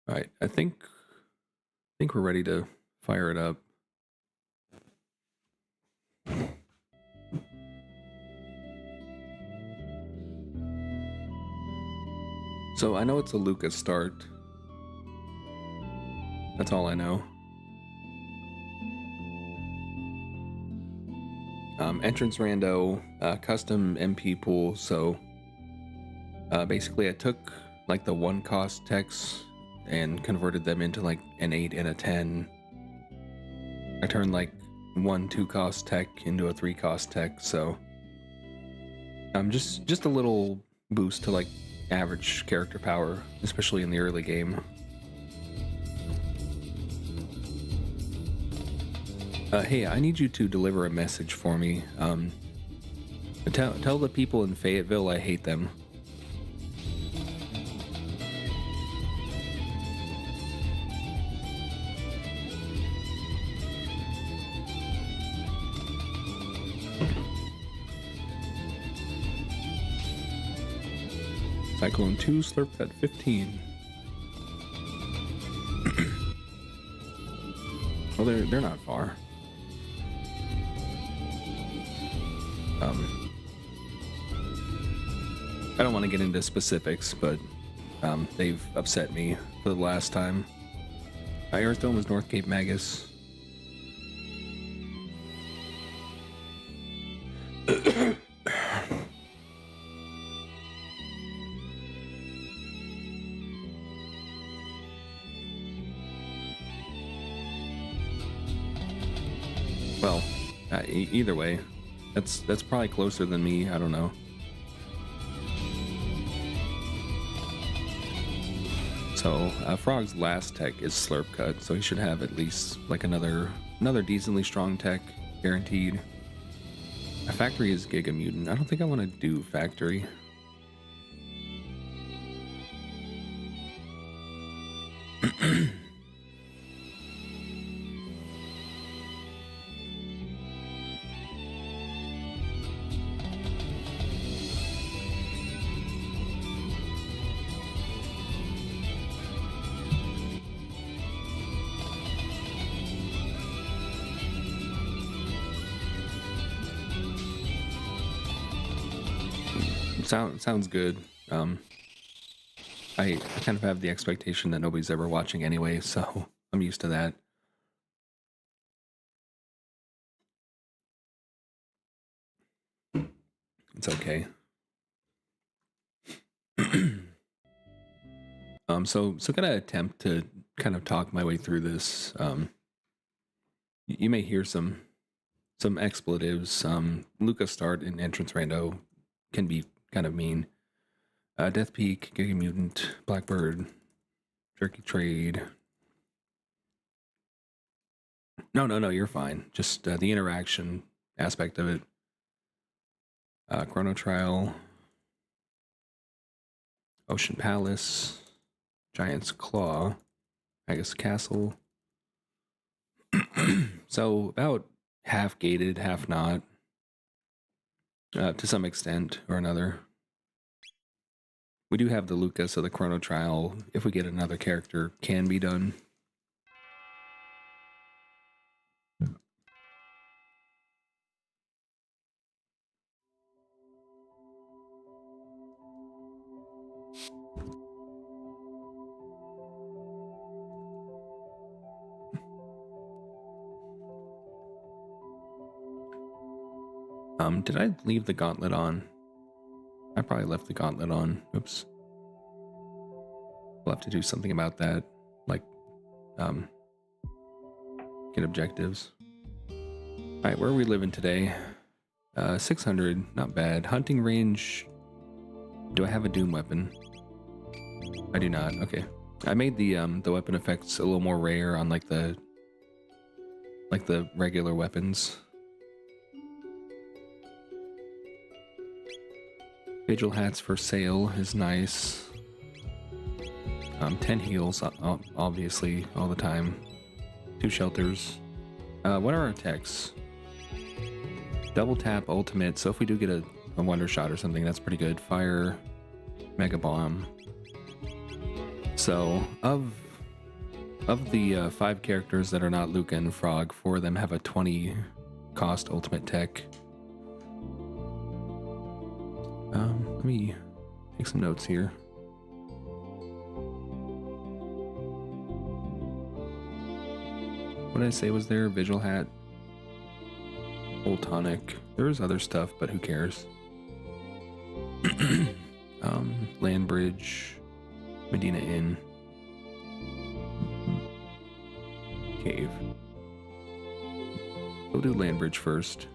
All right, I think we're ready to fire it up. So I know it's a Lucas start. That's all I know. Entrance rando, custom MP pool. So basically I took like the 1 cost techs and converted them into like an 8 and a 10. I turned like 1 2 cost tech into a 3 cost tech. So just a little boost to like average character power, especially in the early game. Hey, I need you to deliver a message for me. Tell the people in Fayetteville I hate them. Cyclone 2 slurped at 15. Well, they're not far. I don't want to get into specifics, but they've upset me for the last time. Aerosdome is North Cape Magus. Well, either way, that's probably closer than me. I don't know. So Frog's last tech is Slurp Cut, so he should have at least like another decently strong tech guaranteed. A factory is Giga Mutant. I don't think I want to do factory. Sounds good. I kind of have the expectation that nobody's ever watching anyway, so I'm used to that. It's okay. So gonna attempt to kind of talk my way through this. You may hear some expletives. Lucas Start and Entrance Rando can be kind of mean. Death Peak, Giga Mutant, Blackbird, Jerky Trade. No, you're fine. Just the interaction aspect of it. Chrono Trial, Ocean Palace, Giant's Claw, Magus Castle. So about half gated, half not, to some extent or another. We do have the Lucas of the Chrono Trial. If we get another character, can be done. Did I leave the gauntlet on? I probably left the gauntlet on. Oops. We'll have to do something about that. Like, get objectives. Alright, where are we living today? 600, not bad. Hunting range. Do I have a Doom weapon? I do not. Okay. I made the weapon effects a little more rare on like the regular weapons. Vigil hats for sale is nice. 10 heals, obviously, all the time. 2 shelters. What are our techs? Double tap, ultimate. So if we do get a wonder shot or something, that's pretty good. Fire, mega bomb. So of Of the 5 characters that are not Luca and Frog, 4 of them have a 20 cost ultimate tech. Let me take some notes here. What did I say was there? Visual Hat, Old Tonic. There's other stuff, but who cares? Land Bridge, Medina Inn, Cave. We'll do Land Bridge first.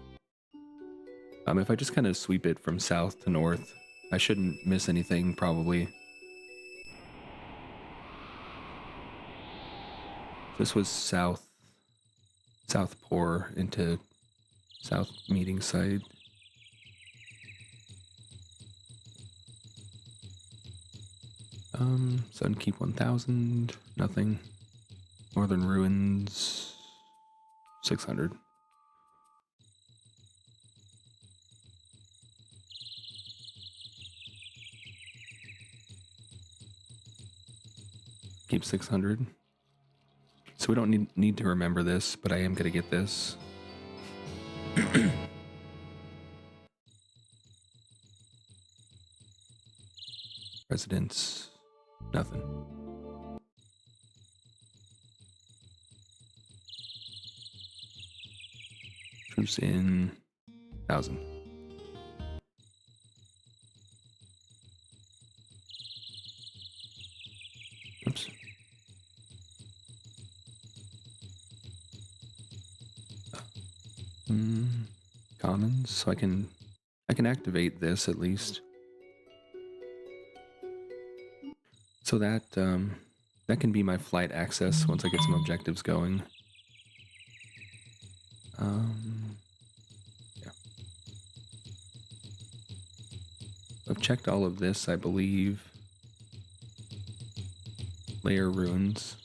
If I just kind of sweep it from south to north, I shouldn't miss anything, probably. This was Southport into South Meeting Site. Sunkeep 1000, nothing. Northern Ruins, 600. Keep 600. So we don't need to remember this, but I am going to get this. Residents, nothing. Truce in 1000. Oops. Commons, so I can activate this at least. So that can be my flight access once I get some objectives going. Yeah. I've checked all of this, I believe. Layer ruins.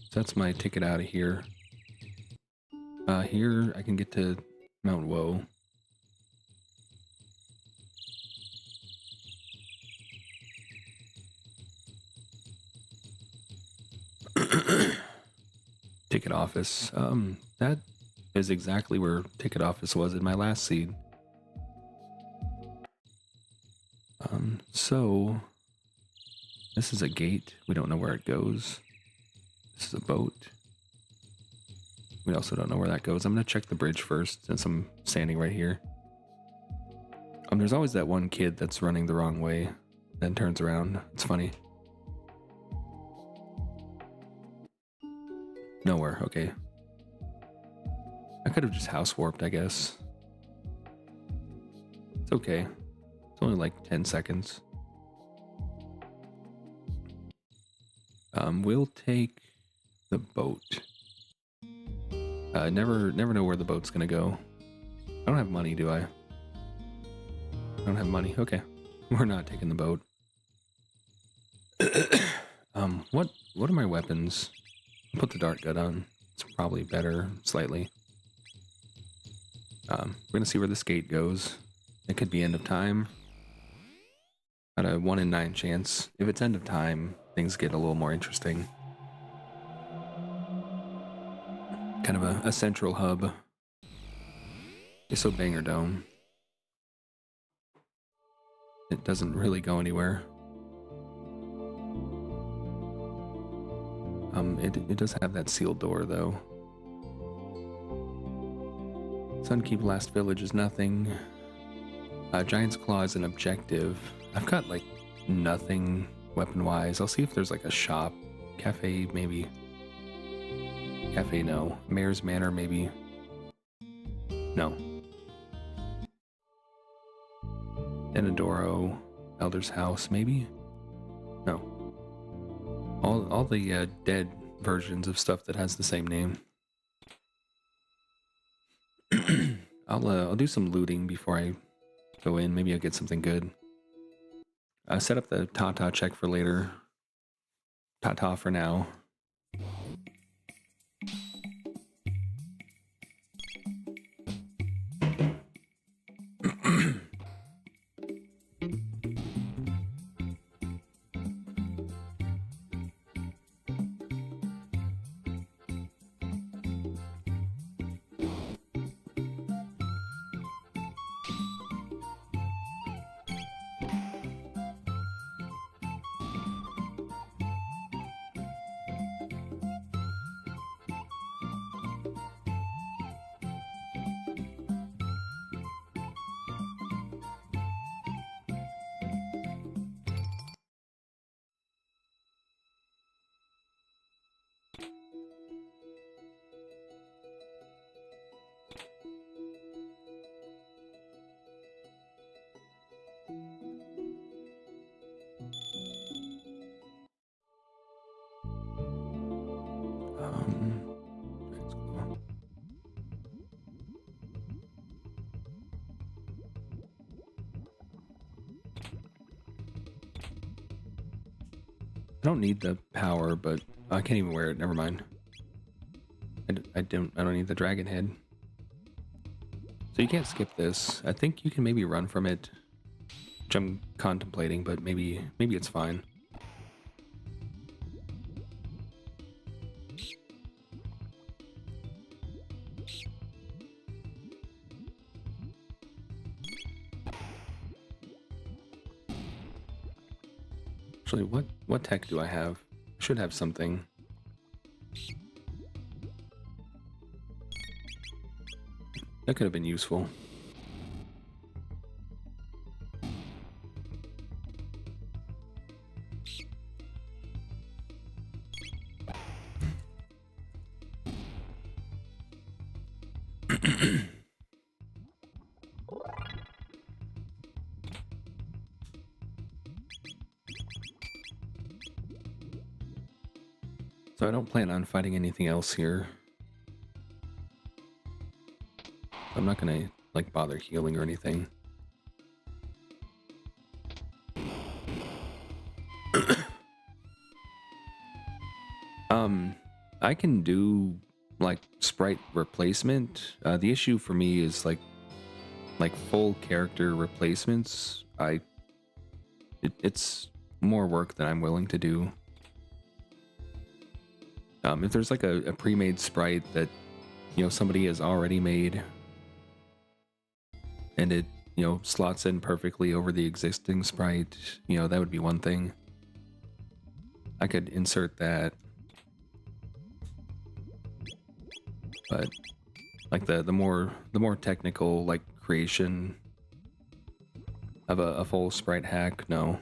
So that's my ticket out of here. Here I can get to Mount Woe. Ticket office. That is exactly where ticket office was in my last seed. So this is a gate. We don't know where it goes. This is a boat. We also don't know where that goes. I'm gonna check the bridge first since I'm standing right here. There's always that one kid that's running the wrong way, then turns around. It's funny. Nowhere, okay. I could have just house warped, I guess. It's okay. It's only like 10 seconds. We'll take the boat. Never know where the boat's gonna go. I don't have money, do I? I don't have money. Okay. We're not taking the boat. What are my weapons? I'll put the dart gun on. It's probably better, slightly. We're gonna see where this gate goes. It could be end of time. At a 1 in 9 chance. If it's end of time, things get a little more interesting. Kind of a central hub. So Banger Dome. It doesn't really go anywhere. It does have that sealed door though. Sunkeep Last Village is nothing. Giant's Claw is an objective. I've got like nothing weapon-wise. I'll see if there's like a shop. Cafe, maybe. Cafe, no. Mayor's Manor, maybe. No. Denadoro, Elder's House, maybe? No. All the dead versions of stuff that has the same name. I'll do some looting before I go in. Maybe I'll get something good. Set up the Tata check for later. Tata for now. I don't need the power, but I can't even wear it. Never mind. I don't need the dragon head. So you can't skip this. I think you can maybe run from it, which I'm contemplating, but maybe it's fine. Actually, what tech do I have? I should have something. That could have been useful. So I don't plan on fighting anything else here. I'm not gonna like bother healing or anything. I can do like sprite replacement. The issue for me is like full character replacements. It's more work than I'm willing to do. If there's like a pre-made sprite that, you know, somebody has already made and it, you know, slots in perfectly over the existing sprite, you know, that would be one thing. I could insert that. But like the more technical like creation of a full sprite hack, no.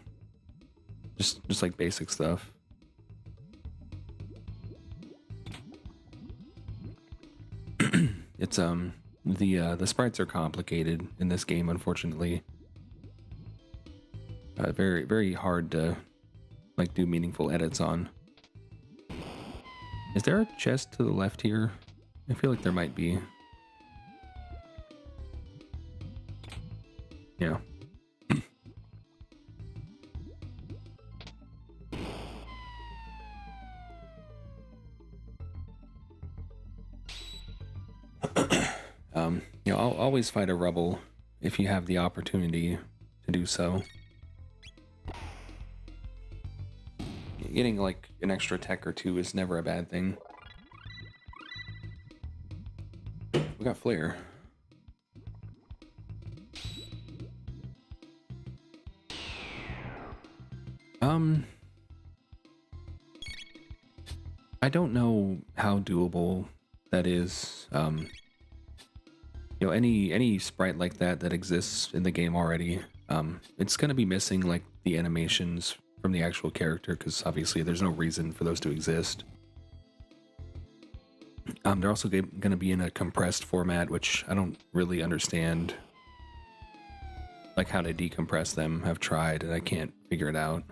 Just like basic stuff. It's the sprites are complicated in this game, unfortunately. Very hard to like do meaningful edits on. Is there a chest to the left here? I feel like there might be. Yeah. You know, I'll always fight a rebel if you have the opportunity to do so. Getting like an extra tech or two is never a bad thing. We got flare. I don't know how doable that is. You know, any sprite like that exists in the game already, it's gonna be missing like the animations from the actual character, because obviously there's no reason for those to exist. They're also gonna be in a compressed format, which I don't really understand like how to decompress them. I've tried and I can't figure it out.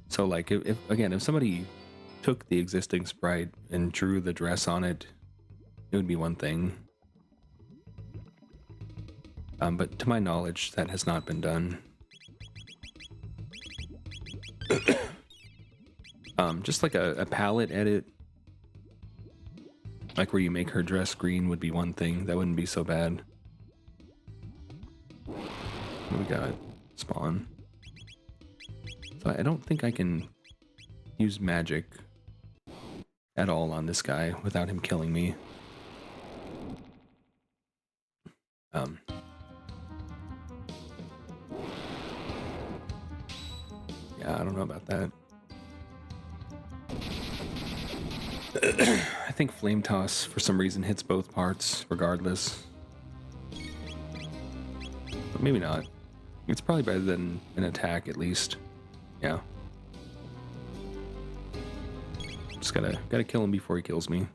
So like if somebody took the existing sprite and drew the dress on it, it would be one thing. But to my knowledge, that has not been done. Just like a palette edit, like where you make her dress green, would be one thing. That wouldn't be so bad. What we got? Spawn. So I don't think I can use magic at all on this guy without him killing me. Yeah, I don't know about that. I think Flame Toss, for some reason, hits both parts, regardless. But maybe not. It's probably better than an attack, at least. Yeah. Just gotta kill him before he kills me.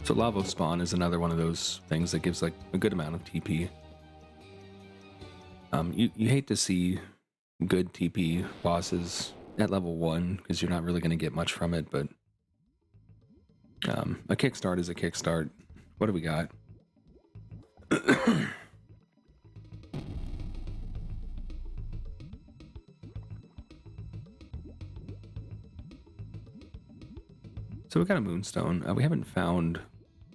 So Lava Spawn is another one of those things that gives like a good amount of TP. You hate to see good TP bosses at level 1 because you're not really going to get much from it, but kickstart is a kickstart. What do we got? So we got a moonstone. We haven't found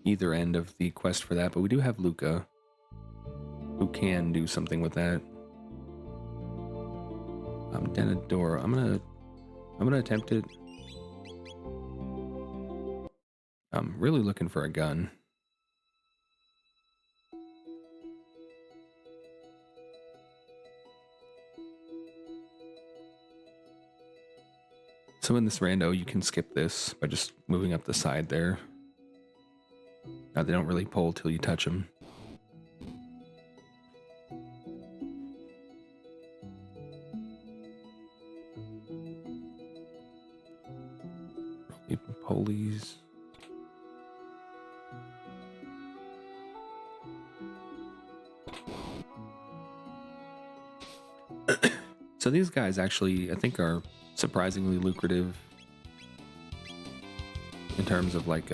either end of the quest for that, but we do have Luca, who can do something with that. Denadora. I'm gonna attempt it. I'm really looking for a gun. So in this rando, you can skip this by just moving up the side there. Now they don't really pull till you touch them. Polies. So these guys actually, I think, are surprisingly lucrative in terms of like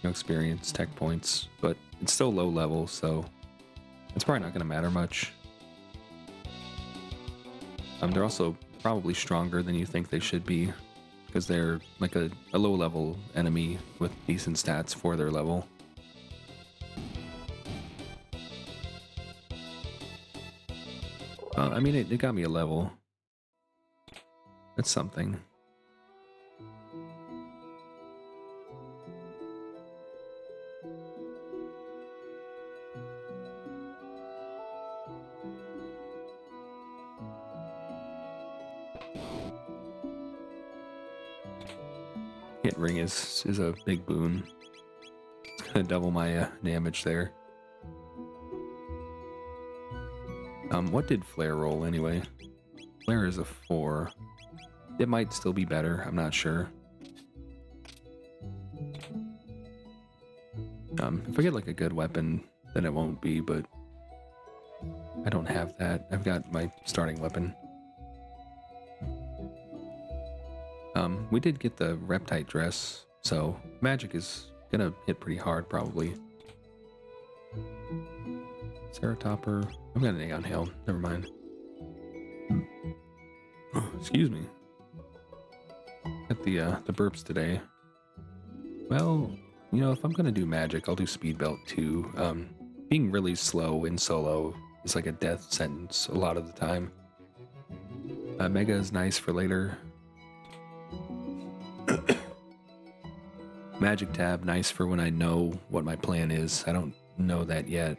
experience, tech points, but it's still low level, so it's probably not going to matter much. They're also probably stronger than you think they should be, because they're like a low level enemy with decent stats for their level. I mean, it got me a level. That's something. Hit ring is a big boon. It's gonna double my damage there. What did Flare roll anyway? Flare is a 4. It might still be better, I'm not sure. If I get like a good weapon, then it won't be, but I don't have that. I've got my starting weapon. We did get the Reptite dress, so magic is gonna hit pretty hard probably. Ceratopper. I've got an Aeon Hail. Never mind. Excuse me. Got the burps today. Well, you know, if I'm gonna do magic, I'll do Speed Belt too. Being really slow in solo is like a death sentence a lot of the time. Mega is nice for later. Magic tab, nice for when I know what my plan is. I don't know that yet.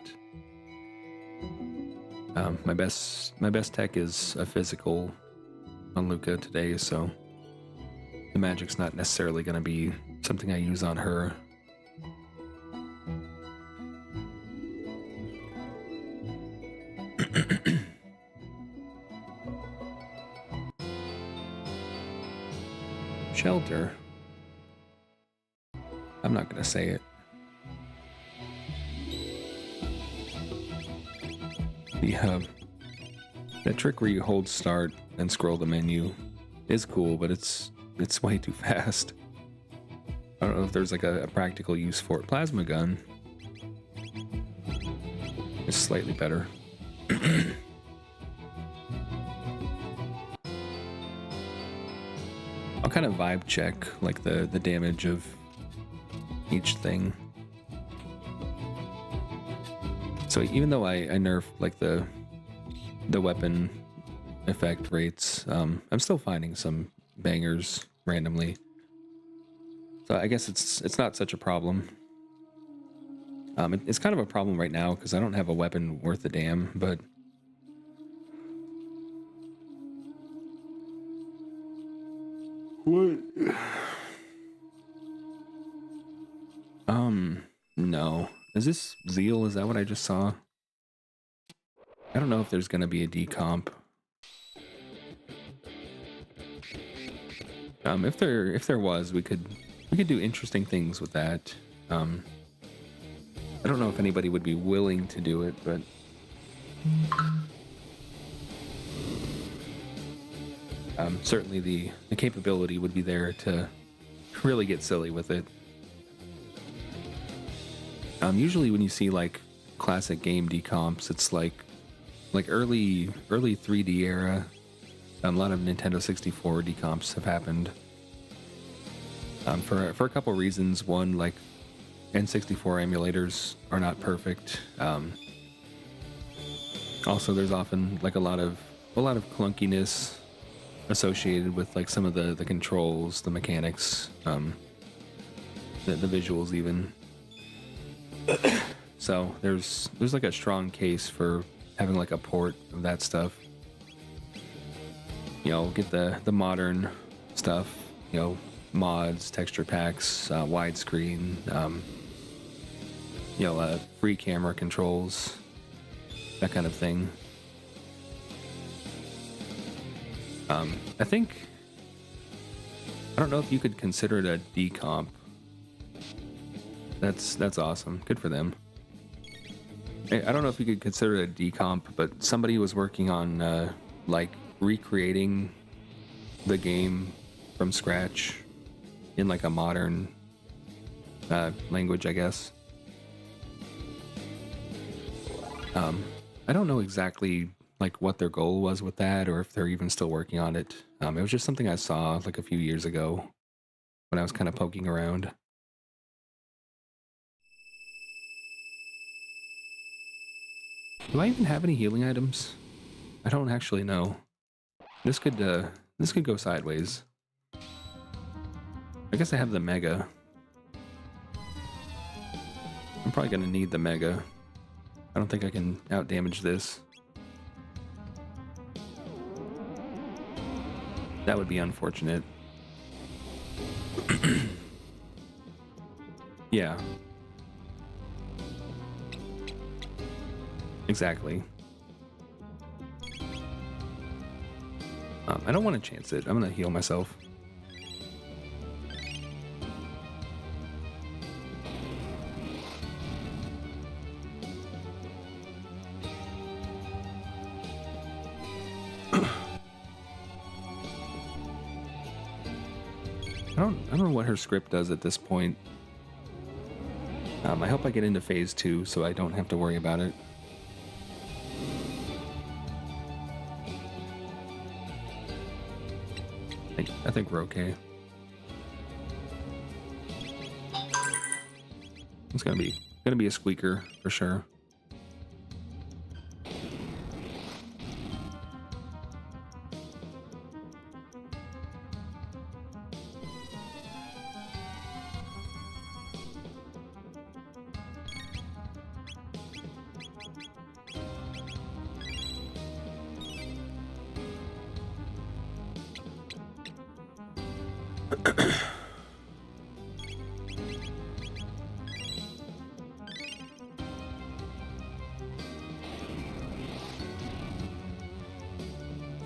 My best tech is a physical on Luca today, so the magic's not necessarily going to be something I use on her. Shelter. I'm not going to say it. The trick where you hold start and scroll the menu is cool, but it's way too fast. I don't know if there's like a practical use for it. Plasma gun is slightly better. I'll kind of vibe check like the damage of each thing. So even though I nerfed like the weapon effect rates, I'm still finding some bangers randomly. So I guess it's not such a problem. It's kind of a problem right now because I don't have a weapon worth a damn, but what? No. Is this Zeal? Is that what I just saw? I don't know if there's gonna be a decomp. If there was, we could do interesting things with that. I don't know if anybody would be willing to do it, but certainly the capability would be there to really get silly with it. Usually when you see like classic game decomps, it's like early 3D era. A lot of Nintendo 64 decomps have happened. For a couple reasons. One, like N64 emulators are not perfect. Also, there's often like a lot of clunkiness associated with like some of the controls, the mechanics, the visuals even. So there's like a strong case for having like a port of that stuff. You know, get the modern stuff. You know, mods, texture packs, widescreen. Free camera controls, that kind of thing. I think, I don't know if you could consider it a decomp. That's awesome. Good for them. I don't know if you could consider it a decomp, but somebody was working on like recreating the game from scratch in like a modern language, I guess. I don't know exactly like what their goal was with that, or if they're even still working on it. It was just something I saw like a few years ago when I was kind of poking around. Do I even have any healing items? I don't actually know. This could go sideways. I guess I have the Mega. I'm probably gonna need the Mega. I don't think I can outdamage this. That would be unfortunate. Yeah. Exactly. I don't want to chance it. I'm gonna heal myself. I don't know what her script does at this point. I hope I get into phase 2 so I don't have to worry about it. I think we're okay. It's gonna be a squeaker for sure.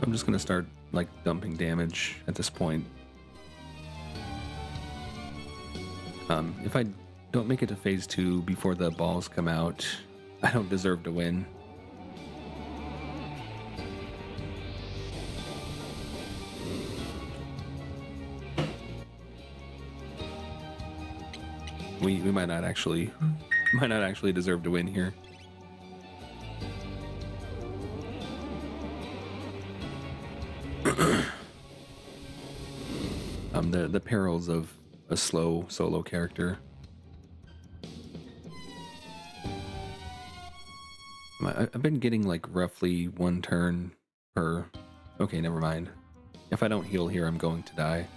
I'm just gonna start like dumping damage at this point. If I don't make it to phase 2 before the balls come out, I don't deserve to win. We might not actually deserve to win here. The perils of a slow solo character. I've been getting like roughly 1 turn per... Okay, never mind. If I don't heal here, I'm going to die.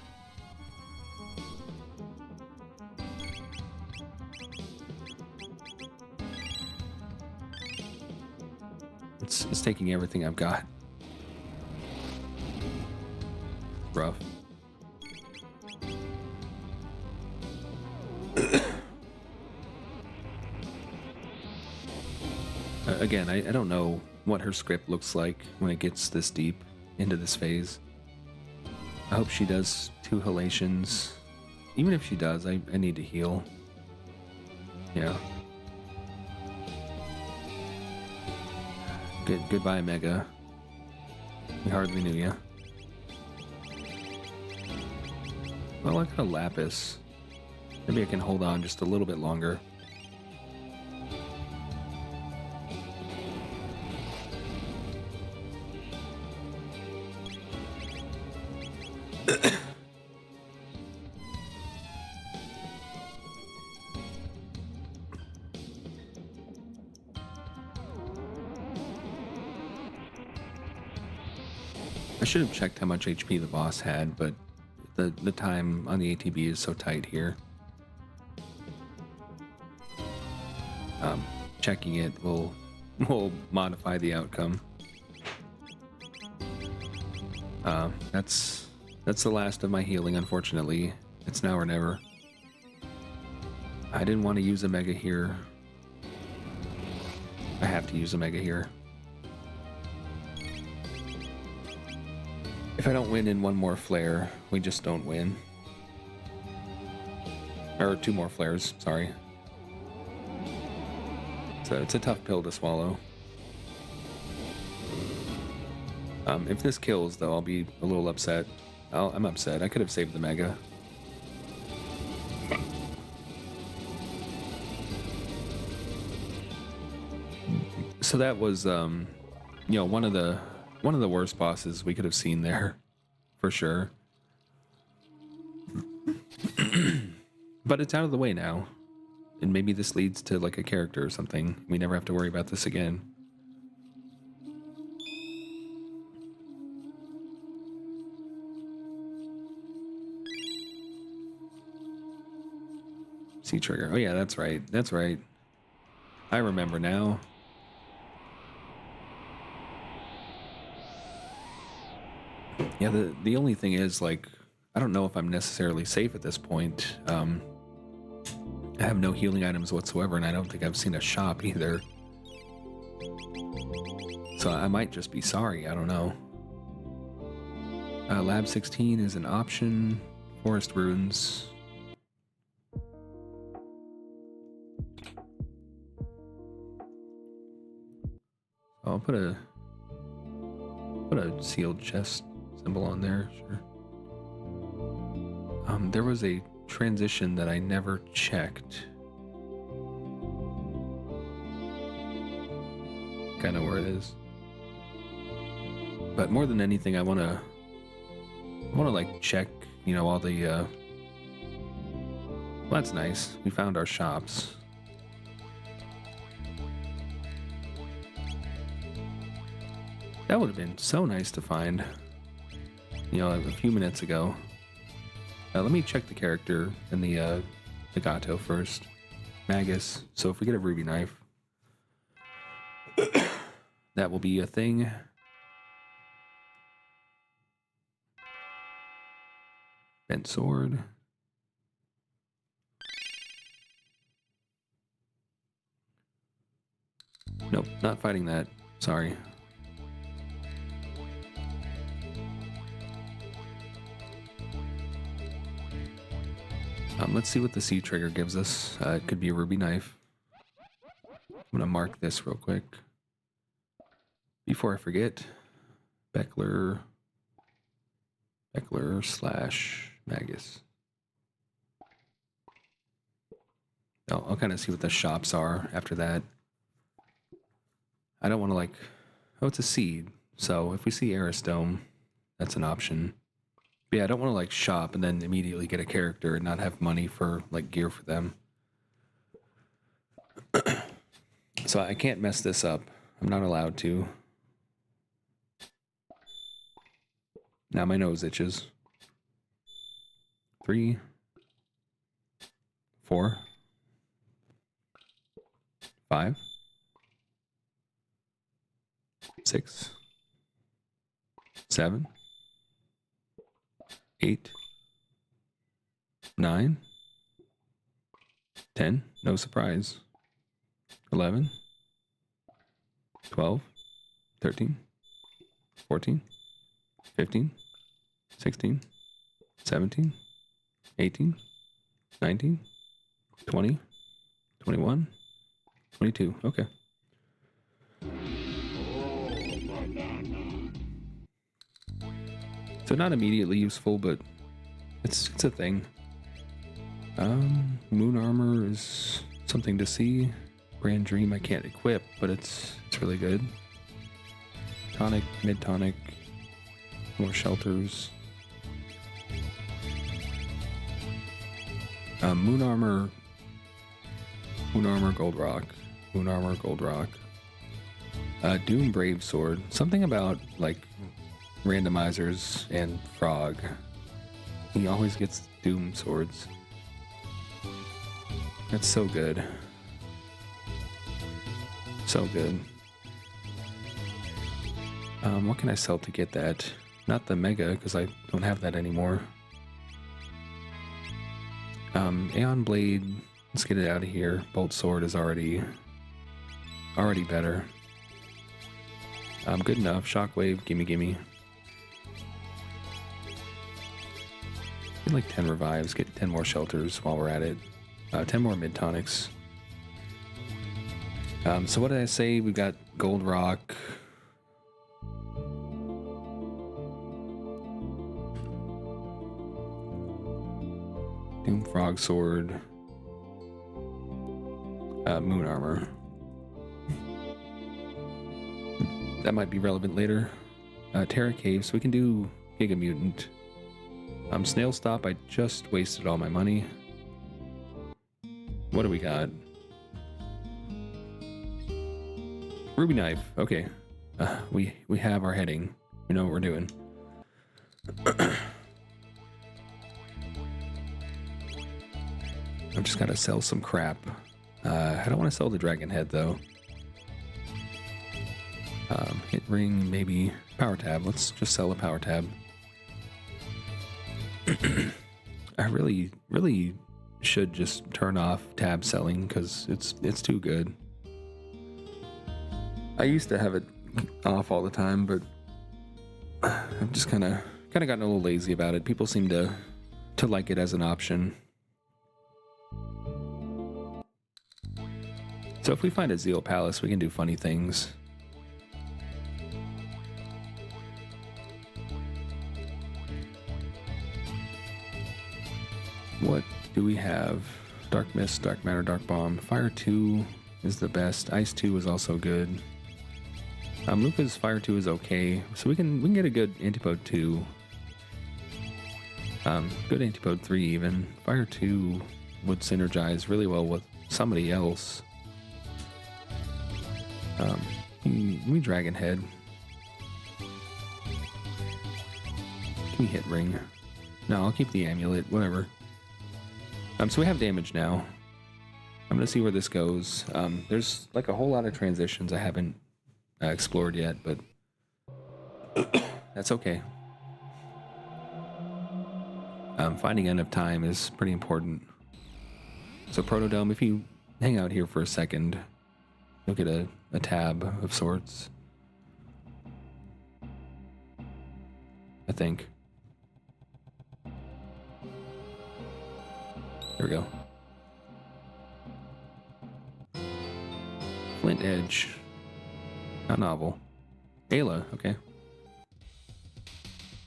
It's taking everything I've got. Rough. Again, I don't know what her script looks like when it gets this deep into this phase. I hope she does 2 halations. Even if she does, I need to heal. Yeah. Goodbye, Mega. We hardly knew ya. Well, I got a Lapis. Maybe I can hold on just a little bit longer. I should have checked how much HP the boss had, but the time on the ATB is so tight here. Checking it will modify the outcome. That's the last of my healing, unfortunately. It's now or never. I didn't want to use a mega here. I have to use a mega here. If I don't win in one more flare, we just don't win. Or 2 more flares, sorry. So it's a tough pill to swallow. If this kills, though, I'll be a little upset. I'm upset. I could have saved the mega. So that was, you know, one of the worst bosses we could have seen there, for sure. But it's out of the way now, and maybe this leads to like a character or something. We never have to worry about this again. C trigger. Oh yeah, that's right. That's right. I remember now. Yeah, the only thing is, like, I don't know if I'm necessarily safe at this point. I have no healing items whatsoever, and I don't think I've seen a shop either. So I might just be sorry, I don't know. Lab 16 is an option. Forest runes. I'll put a sealed chest symbol on there, sure. There was a transition that I never checked. Kind of where it is. But more than anything, I want to like check, you know, all the well, that's nice. We found our shops. That would have been so nice to find, you know, a few minutes ago. Let me check the character and the Gato first. Magus. So if we get a ruby knife, that will be a thing. Bent sword. Nope, not fighting that. Sorry. Let's see what the C trigger gives us. It could be a ruby knife. I'm gonna mark this real quick before I forget. Beckler / Magus. I'll kind of see what the shops are after that. I don't want to like... Oh, it's a seed. So if we see Aristome, that's an option. But yeah, I don't want to like shop and then immediately get a character and not have money for like gear for them. So I can't mess this up. I'm not allowed to. Now my nose itches. 3, 4, 5, 6, 7, 8, 9, 10, no surprise. 11, 12, 13, 14, 15, 16, 17, 18, 19, 20, 21, 22. Okay. So not immediately useful, but it's a thing. Moon armor is something to see. Grand Dream I can't equip, but it's really good. Tonic, mid tonic, more shelters. Moon armor, gold rock. Moon armor, gold rock. Doom brave sword. Something about like randomizers and frog. He always gets doom swords. That's so good. So good. What can I sell to get that? Not the mega, because I don't have that anymore. Aeon Blade, let's get it out of here. Bolt Sword is already better. Good enough. Shockwave, gimme. Get like 10 revives, get 10 more shelters while we're at it. 10 more mid tonics. So what did I say? We've got Gold Rock. Doom Frog Sword. Moon Armor. That might be relevant later. Terra Cave, so we can do Giga Mutant. Snail Stop, I just wasted all my money. What do we got? Ruby Knife, okay. We have our heading. We know what we're doing. I've just got to sell some crap. I don't want to sell the Dragon Head, though. Hit ring, maybe power tab. Let's just sell a power tab. I really should just turn off tab selling because it's too good. I used to have it off all the time, but I've just kind of gotten a little lazy about it. People seem to like it as an option. So if we find a Zeal Palace, we can do funny things. What do we have? Dark Mist, Dark Matter, Dark Bomb. Fire 2 is the best. Ice 2 is also good. Luca's Fire 2 is okay. So we can get a good Antipode 2. Good Antipode 3 even. Fire 2 would synergize really well with somebody else. Give me Dragon Head. Give me Hit Ring. No, I'll keep the Amulet, whatever. So we have damage now. I'm gonna see where this goes. There's like a whole lot of transitions I haven't explored yet, but that's okay. Finding End of Time is pretty important. So Protodome, if you hang out here for a second, you'll get a tab of sorts. I think. There we go. Flint Edge. Not novel. Ayla, okay.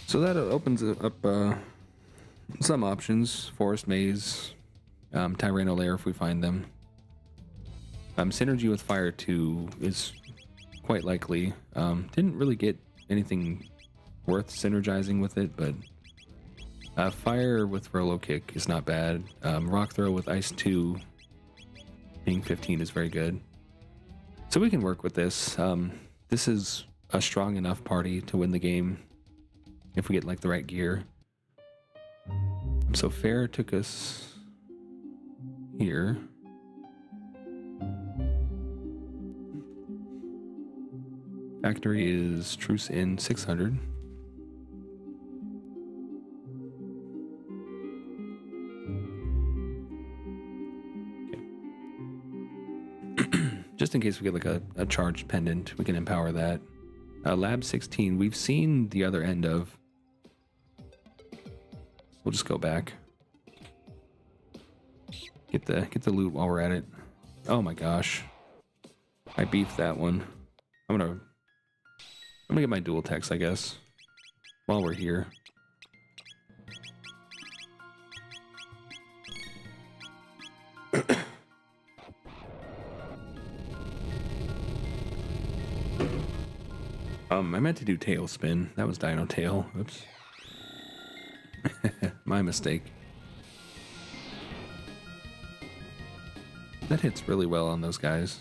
So that opens up some options. Forest Maze, Tyranno Lair if we find them. Synergy with Fire 2 is quite likely. Didn't really get anything worth synergizing with it, but Fire with Rolo Kick is not bad. Rock Throw with Ice 2 being 15 is very good. So we can work with this. This is a strong enough party to win the game if we get like the right gear. So Fair took us here. Factory is Truce in 600. Just in case we get like a charged pendant, we can empower that. Lab 16, we've seen the other end of. We'll just go back. Get the loot while we're at it. Oh my gosh. I beefed that one. I'm gonna get my dual techs, I guess, while we're here. I meant to do Tailspin. That was Dino Tail. Oops. My mistake. That hits really well on those guys.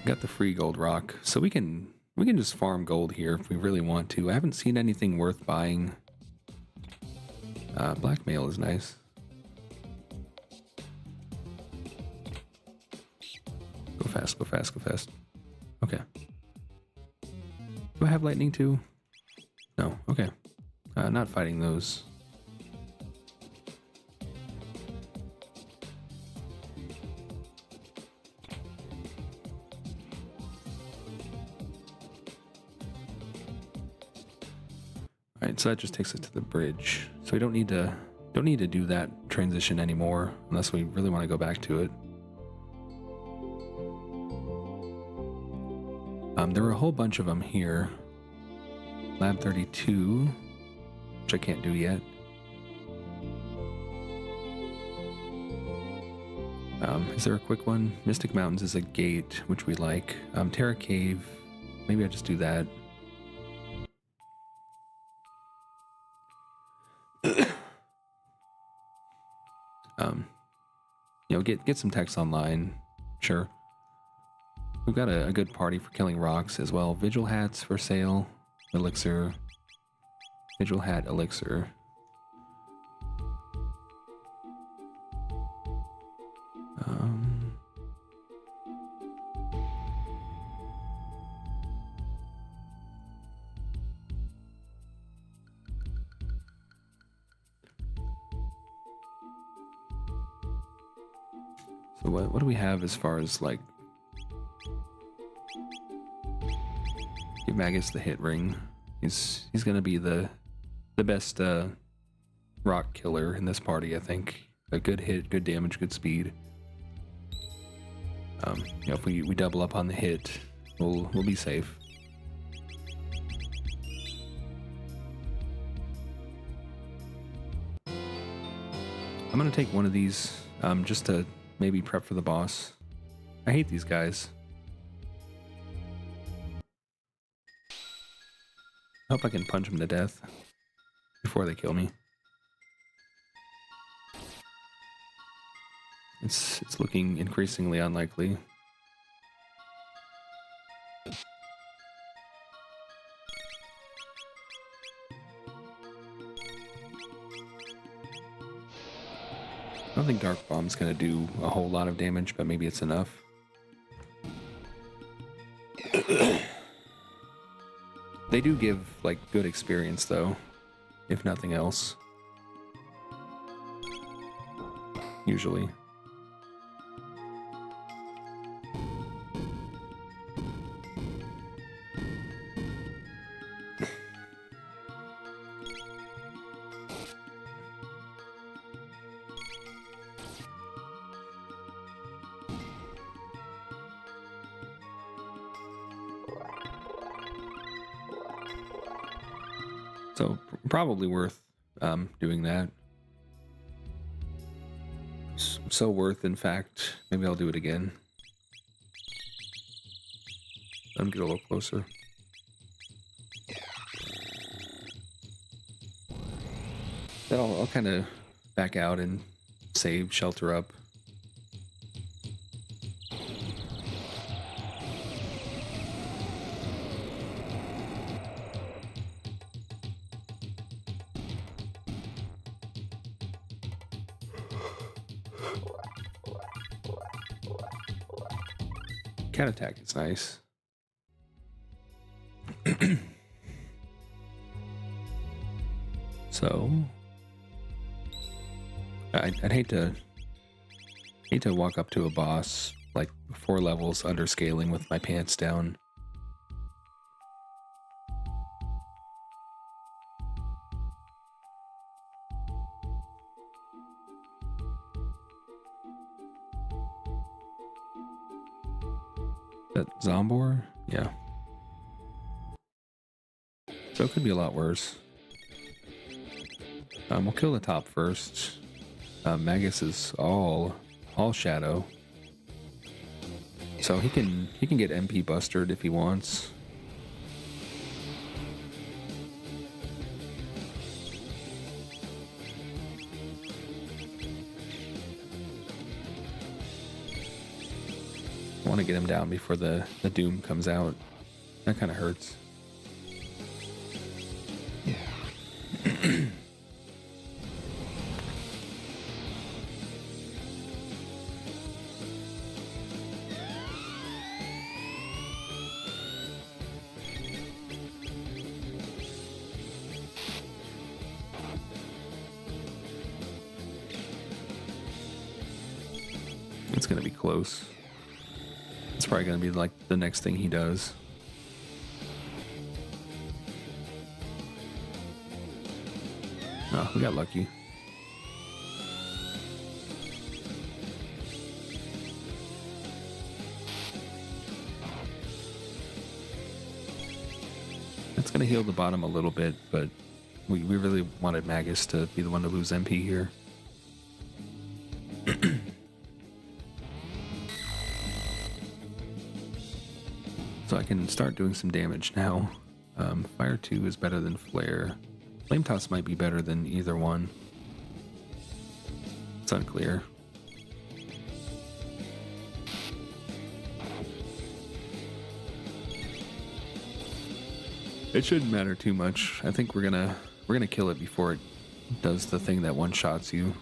Got the free gold rock, so we can just farm gold here if we really want to. I haven't seen anything worth buying. Blackmail is nice. Go fast, go fast, go fast. Okay. Do I have lightning too? No, okay. Not fighting those. Alright, so that just takes us to the bridge. So we don't need to do that transition anymore unless we really want to go back to it. There were a whole bunch of them here. Lab 32, which I can't do yet. Is there a quick one? Mystic Mountains is a gate, which we like. Terra Cave, maybe I just do that. You know, get some text online, sure. We've got a good party for killing rocks as well. Vigil hats for sale, elixir, vigil hat elixir. So what do we have as far as like give Magus the hit ring? He's gonna be the best rock killer in this party, I think. A good hit, good damage, good speed. You know, if we double up on the hit, we'll be safe. I'm gonna take one of these just to maybe prep for the boss. I hate these guys. I hope I can punch them to death before they kill me. It's looking increasingly unlikely. I don't think Dark Bomb's gonna do a whole lot of damage, but maybe it's enough. They do give, like, good experience, though, if nothing else. Usually. So probably worth doing that. So worth, in fact. Maybe I'll do it again. Let me get a little closer. Then I'll kind of back out and save, shelter up. Cat attack is nice. So I'd hate to walk up to a boss like 4 levels under scaling with my pants down. That Zombor? Yeah. So it could be a lot worse. We'll kill the top first. Magus is all shadow. So he can get MP bustered if he wants. I want to get him down before the doom comes out. That kind of hurts. It's going to be close. It's probably going to be like the next thing he does. Oh, we got lucky. That's going to heal the bottom a little bit, but we really wanted Magus to be the one to lose MP here. So I can start doing some damage now. Fire 2 is better than Flare. Flame Toss might be better than either one. It's unclear. It shouldn't matter too much. I think we're gonna kill it before it does the thing that one-shots you.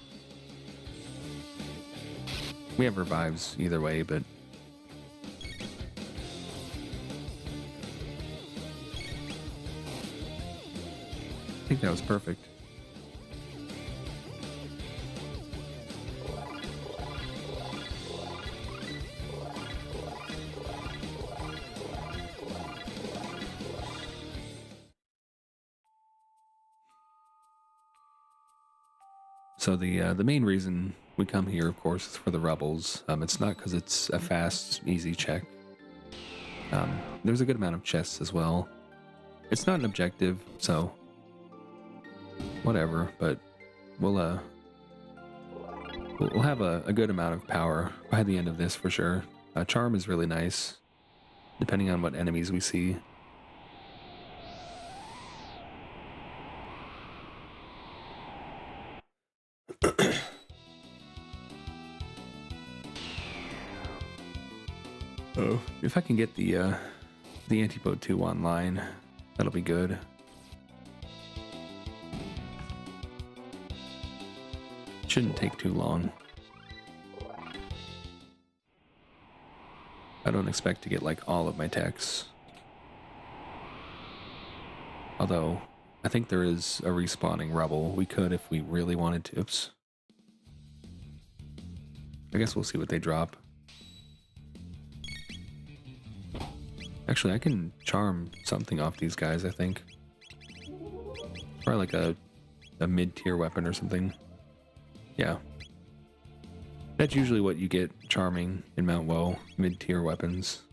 We have revives either way, but I think that was perfect. So the main reason we come here, of course, is for the rebels. It's not because it's a fast, easy check. There's a good amount of chests as well. It's not an objective, so whatever. But we'll have a good amount of power by the end of this for sure. Charm is really nice, depending on what enemies we see. Oh, if I can get the Antipode 2 online, that'll be good. Shouldn't take too long. I don't expect to get like all of my techs. Although, I think there is a respawning rebel. We could if we really wanted to. Oops. I guess we'll see what they drop. Actually, I can charm something off these guys, I think. Probably like a mid-tier weapon or something. Yeah. That's usually what you get charming in Mount Woe, mid-tier weapons.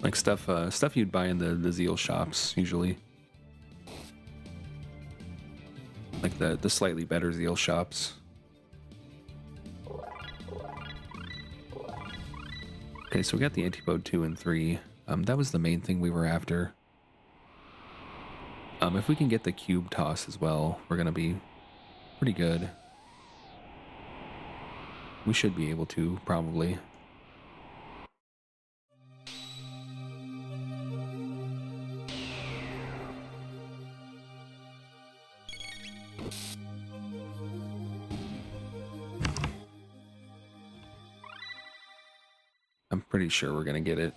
Like stuff you'd buy in the Zeal shops, usually. Like the slightly better Zeal shops. Okay, so we got the Antipode 2 and 3. That was the main thing we were after. If we can get the cube toss as well, we're gonna be pretty good. We should be able to, probably. I'm pretty sure we're gonna get it.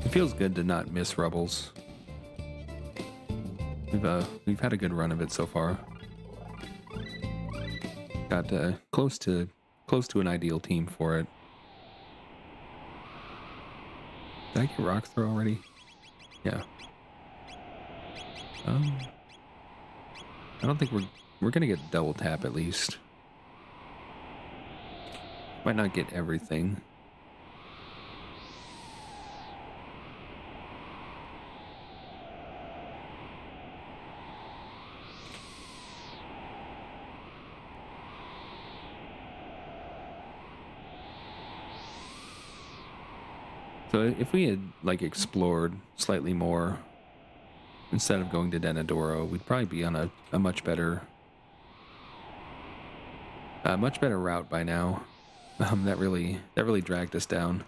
It feels good to not miss rebels. We've had a good run of it so far. Got close to an ideal team for it. Did I get rock throw already? Yeah. I don't think we're gonna get double tap at least. Might not get everything. So if we had like explored slightly more instead of going to Denadoro, we'd probably be on a much better route by now. That really dragged us down.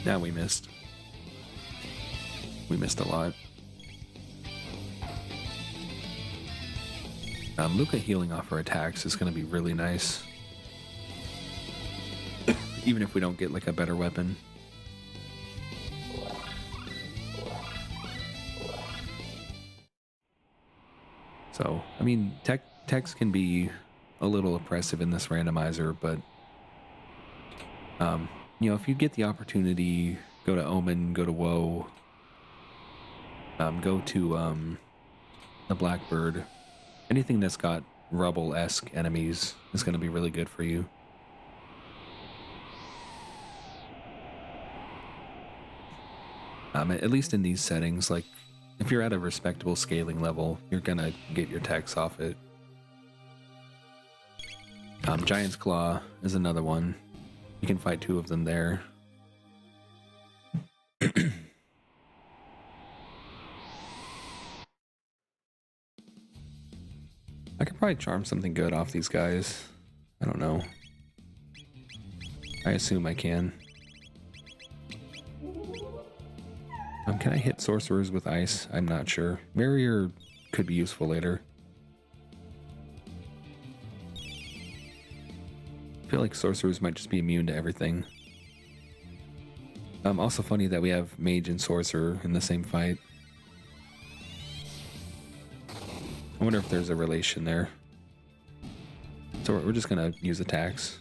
Now we missed. We missed a lot. Luca healing off our attacks is going to be really nice. Even if we don't get like a better weapon. So, I mean, techs can be a little oppressive in this randomizer, but you know, if you get the opportunity, go to Omen, go to Woe, go to the Blackbird. Anything that's got rubble-esque enemies is going to be really good for you. At least in these settings, like, if you're at a respectable scaling level, you're going to get your techs off it. Giant's Claw is another one. You can fight 2 of them there. I could probably charm something good off these guys. I don't know. I assume I can. Can I hit sorcerers with ice? I'm not sure. Barrier could be useful later. I feel like sorcerers might just be immune to everything. Also funny that we have mage and sorcerer in the same fight. I wonder if there's a relation there. So we're just gonna use attacks.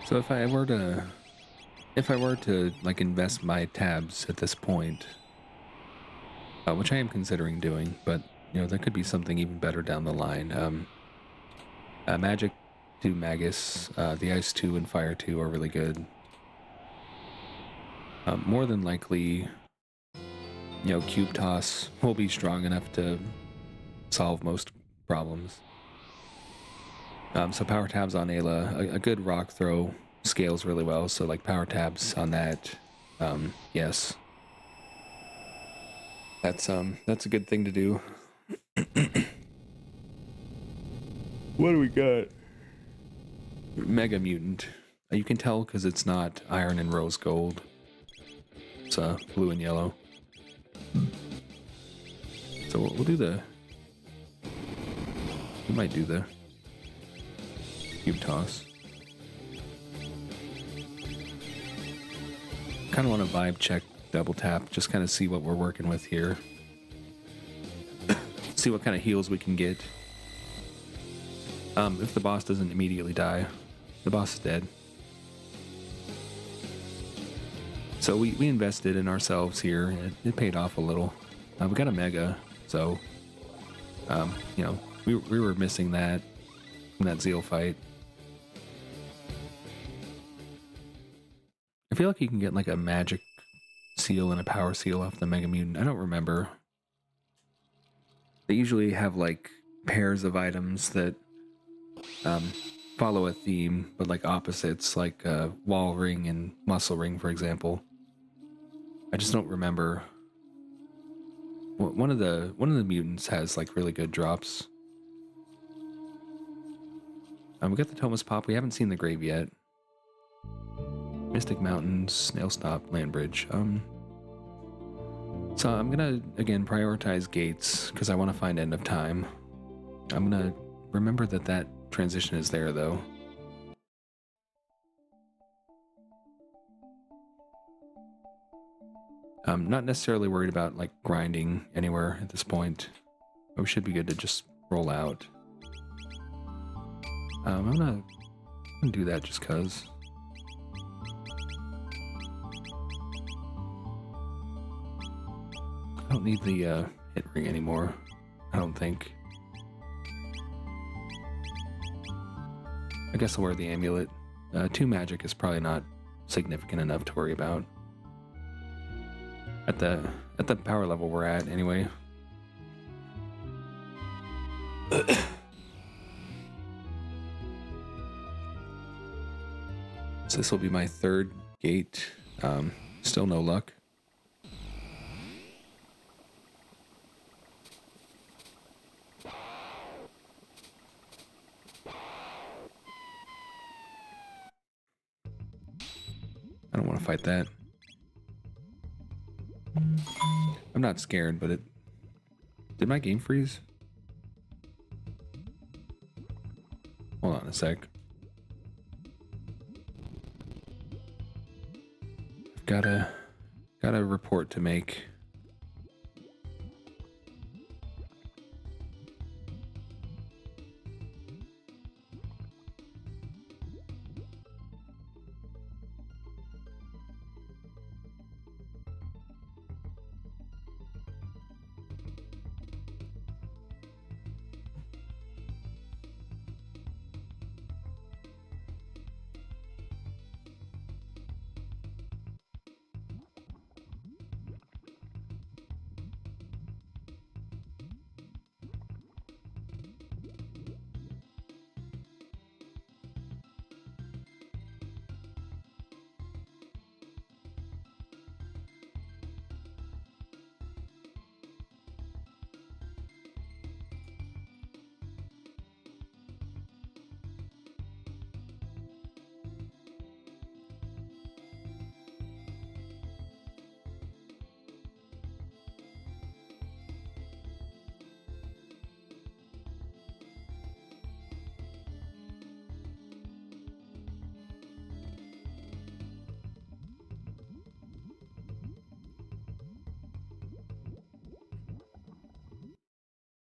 So if I were to like invest my tabs at this point, which I am considering doing, but you know there could be something even better down the line. Magic 2 Magus, the Ice 2 and Fire 2 are really good. More than likely, you know, Cube Toss will be strong enough to solve most problems. So power tabs on Ayla, a good rock throw scales really well. So like power tabs on that, yes, that's a good thing to do. What do we got? Mega Mutant. You can tell because it's not iron and rose gold. It's blue and yellow. So we'll do the. We might do the cube toss. Kind of want to vibe check double tap, just kind of see what we're working with here. See what kind of heals we can get. If the boss doesn't immediately die, the boss is dead. So we invested in ourselves here. It paid off a little. We got a mega, so you know we were missing that in that Zeal fight. I feel like you can get like a magic seal and a power seal off the Mega Mutant. I don't remember. They usually have like pairs of items that follow a theme, but like opposites, like wall ring and muscle ring, for example. I just don't remember. One of the mutants has like really good drops. We got the Thomas Pop. We haven't seen the grave yet. Mystic Mountains, Snail Stop, Land Bridge. So I'm gonna again prioritize gates because I want to find End of Time. I'm gonna remember that transition is there though. I'm not necessarily worried about like grinding anywhere at this point. But we should be good to just roll out. I'm gonna do that just cause. I don't need the hit ring anymore. I don't think. I guess I'll wear the amulet. 2 magic is probably not significant enough to worry about. At the power level we're at, anyway. So this will be my 3rd gate. Still no luck. I don't want to fight that. I'm not scared, but did my game freeze? Hold on a sec. Got a report to make.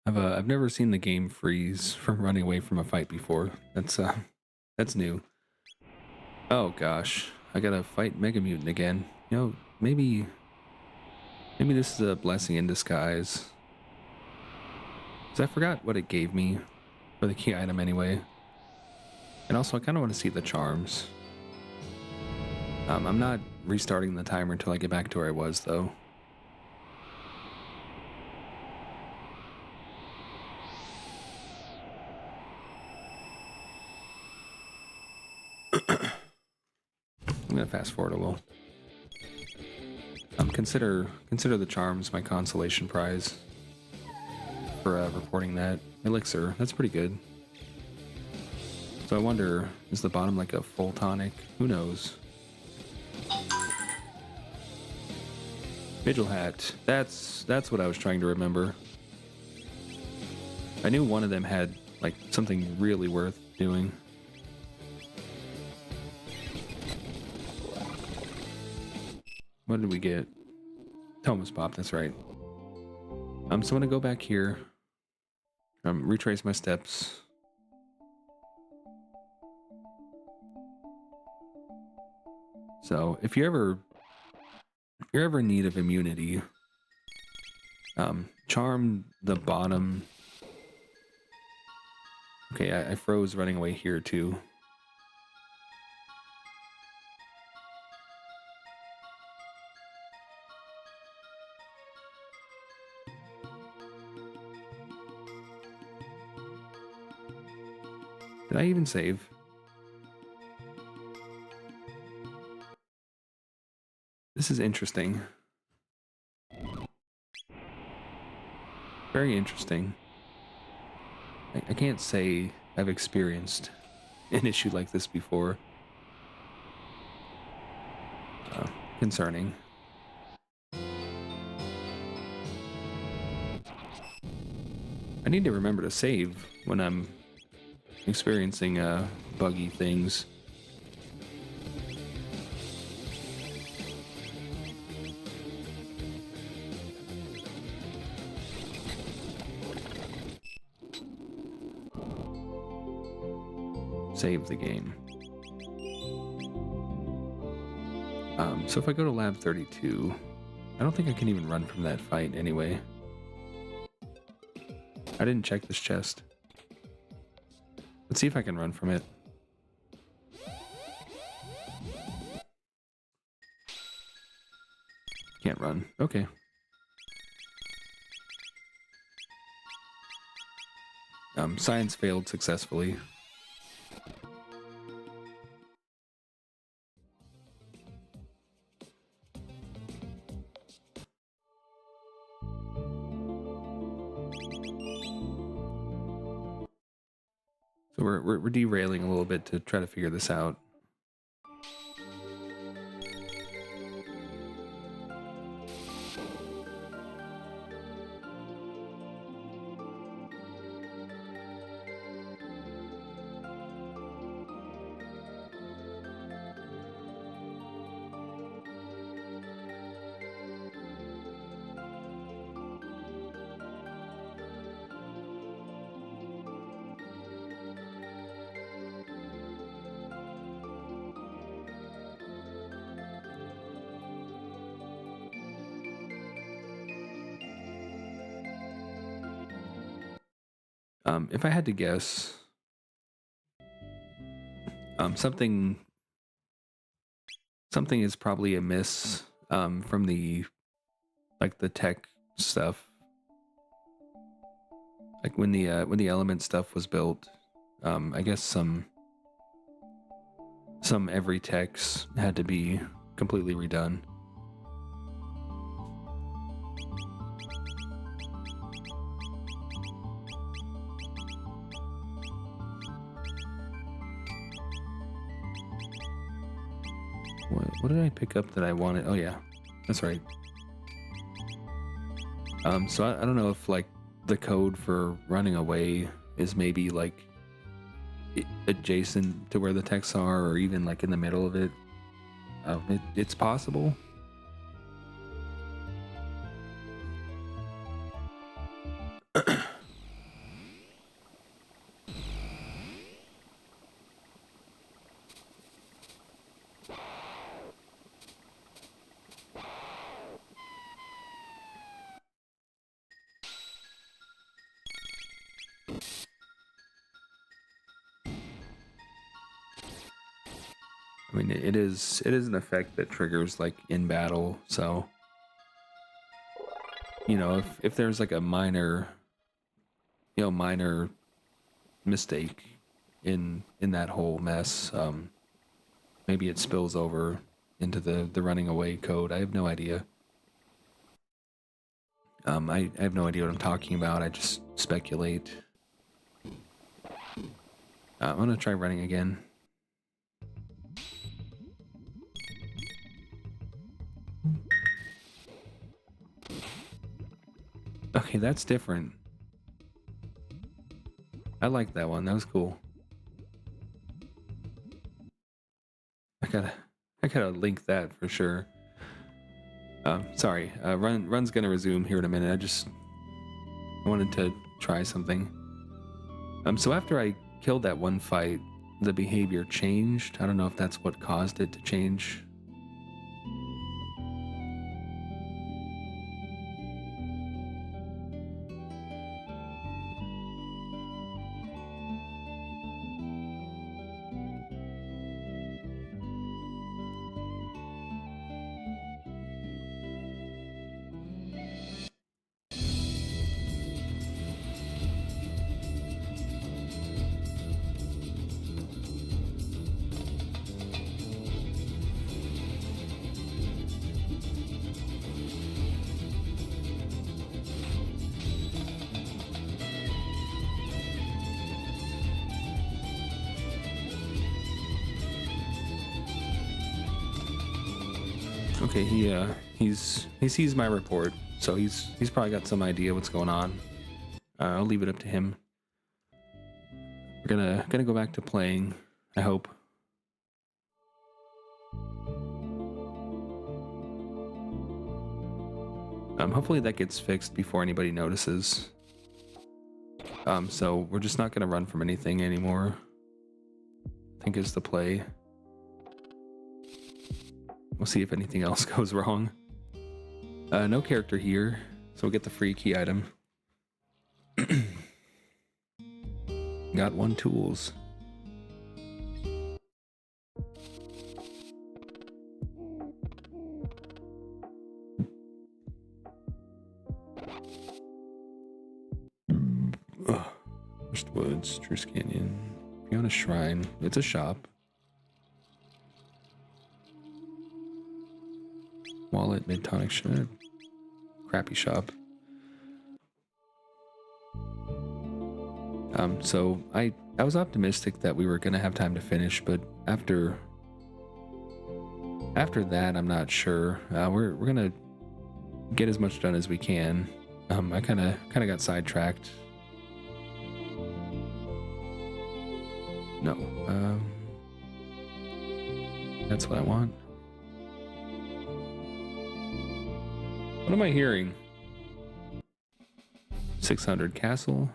I've never seen the game freeze from running away from a fight before. That's new. Oh gosh, I gotta fight Mega Mutant again. You know, maybe this is a blessing in disguise. Cause I forgot what it gave me for the key item anyway. And also, I kind of want to see the charms. I'm not restarting the timer until I get back to where I was, though. I'm gonna fast forward a little. Consider the charms my consolation prize for reporting that elixir. That's pretty good. So I wonder, is the bottom like a full tonic? Who knows? Vigil hat. That's what I was trying to remember. I knew one of them had like something really worth doing. What did we get? Thomas Pop, that's right. So I'm gonna go back here. Retrace my steps. So if you're ever in need of immunity, charm the bottom. Okay, I froze running away here too. Did I even save? This is interesting. Very interesting. I can't say I've experienced an issue like this before. Concerning. I need to remember to save when I'm experiencing buggy things. Save the game. So if I go to lab 32, I don't think I can even run from that fight anyway. I didn't check this chest. Let's see if I can run from it. Can't run. Okay. Science failed successfully. So we're derailing a little bit to try to figure this out. If I had to guess, something is probably amiss from the tech stuff. Like when the element stuff was built, I guess some every techs had to be completely redone. What did I pick up that I wanted? Oh yeah, that's right. So I don't know if like the code for running away is maybe like adjacent to where the techs are, or even like in the middle of it. It's possible. I mean, it is an effect that triggers like in battle. So, you know, if there's like a minor mistake in that whole mess, maybe it spills over into the running away code. I have no idea. I have no idea what I'm talking about. I just speculate. I'm gonna try running again. Okay, that's different. I like that one. That was cool. I gotta link that for sure. Sorry. Run's gonna resume here in a minute. I wanted to try something. So after I killed that one fight, the behavior changed. I don't know if that's what caused it to change. Okay, he sees my report, so he's probably got some idea what's going on. I'll leave it up to him. We're gonna go back to playing, I hope. Hopefully that gets fixed before anybody notices. So we're just not gonna run from anything anymore, I think is the play. We'll see if anything else goes wrong. No character here, so we'll get the free key item. Got 1 tools. First Woods, Truce Canyon. Fiona Shrine. It's a shop. Wallet, Mid-Tonic Shop. Crappy shop. So I was optimistic that we were gonna have time to finish, but after that, I'm not sure. We're gonna get as much done as we can. I kind of got sidetracked. No, that's what I want. What am I hearing? 600 castle.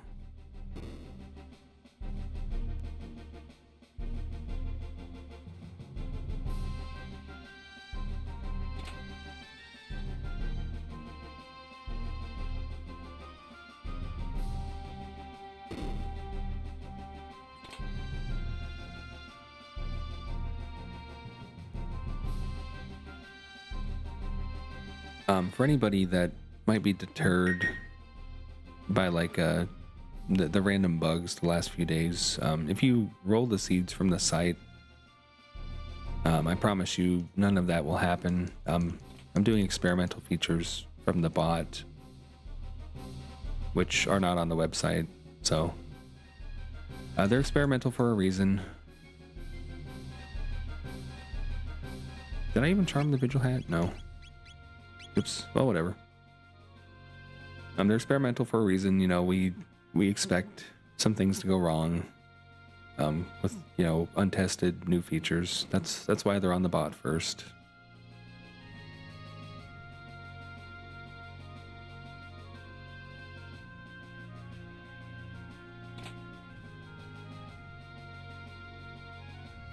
For anybody that might be deterred by like the random bugs the last few days, if you roll the seeds from the site, I promise you none of that will happen. I'm doing experimental features from the bot, which are not on the website, so they're experimental for a reason. Did I even charm the vigil hat? No. Oops. Well, whatever. They're experimental for a reason. You know, we expect some things to go wrong with, you know, untested new features. That's why they're on the bot first.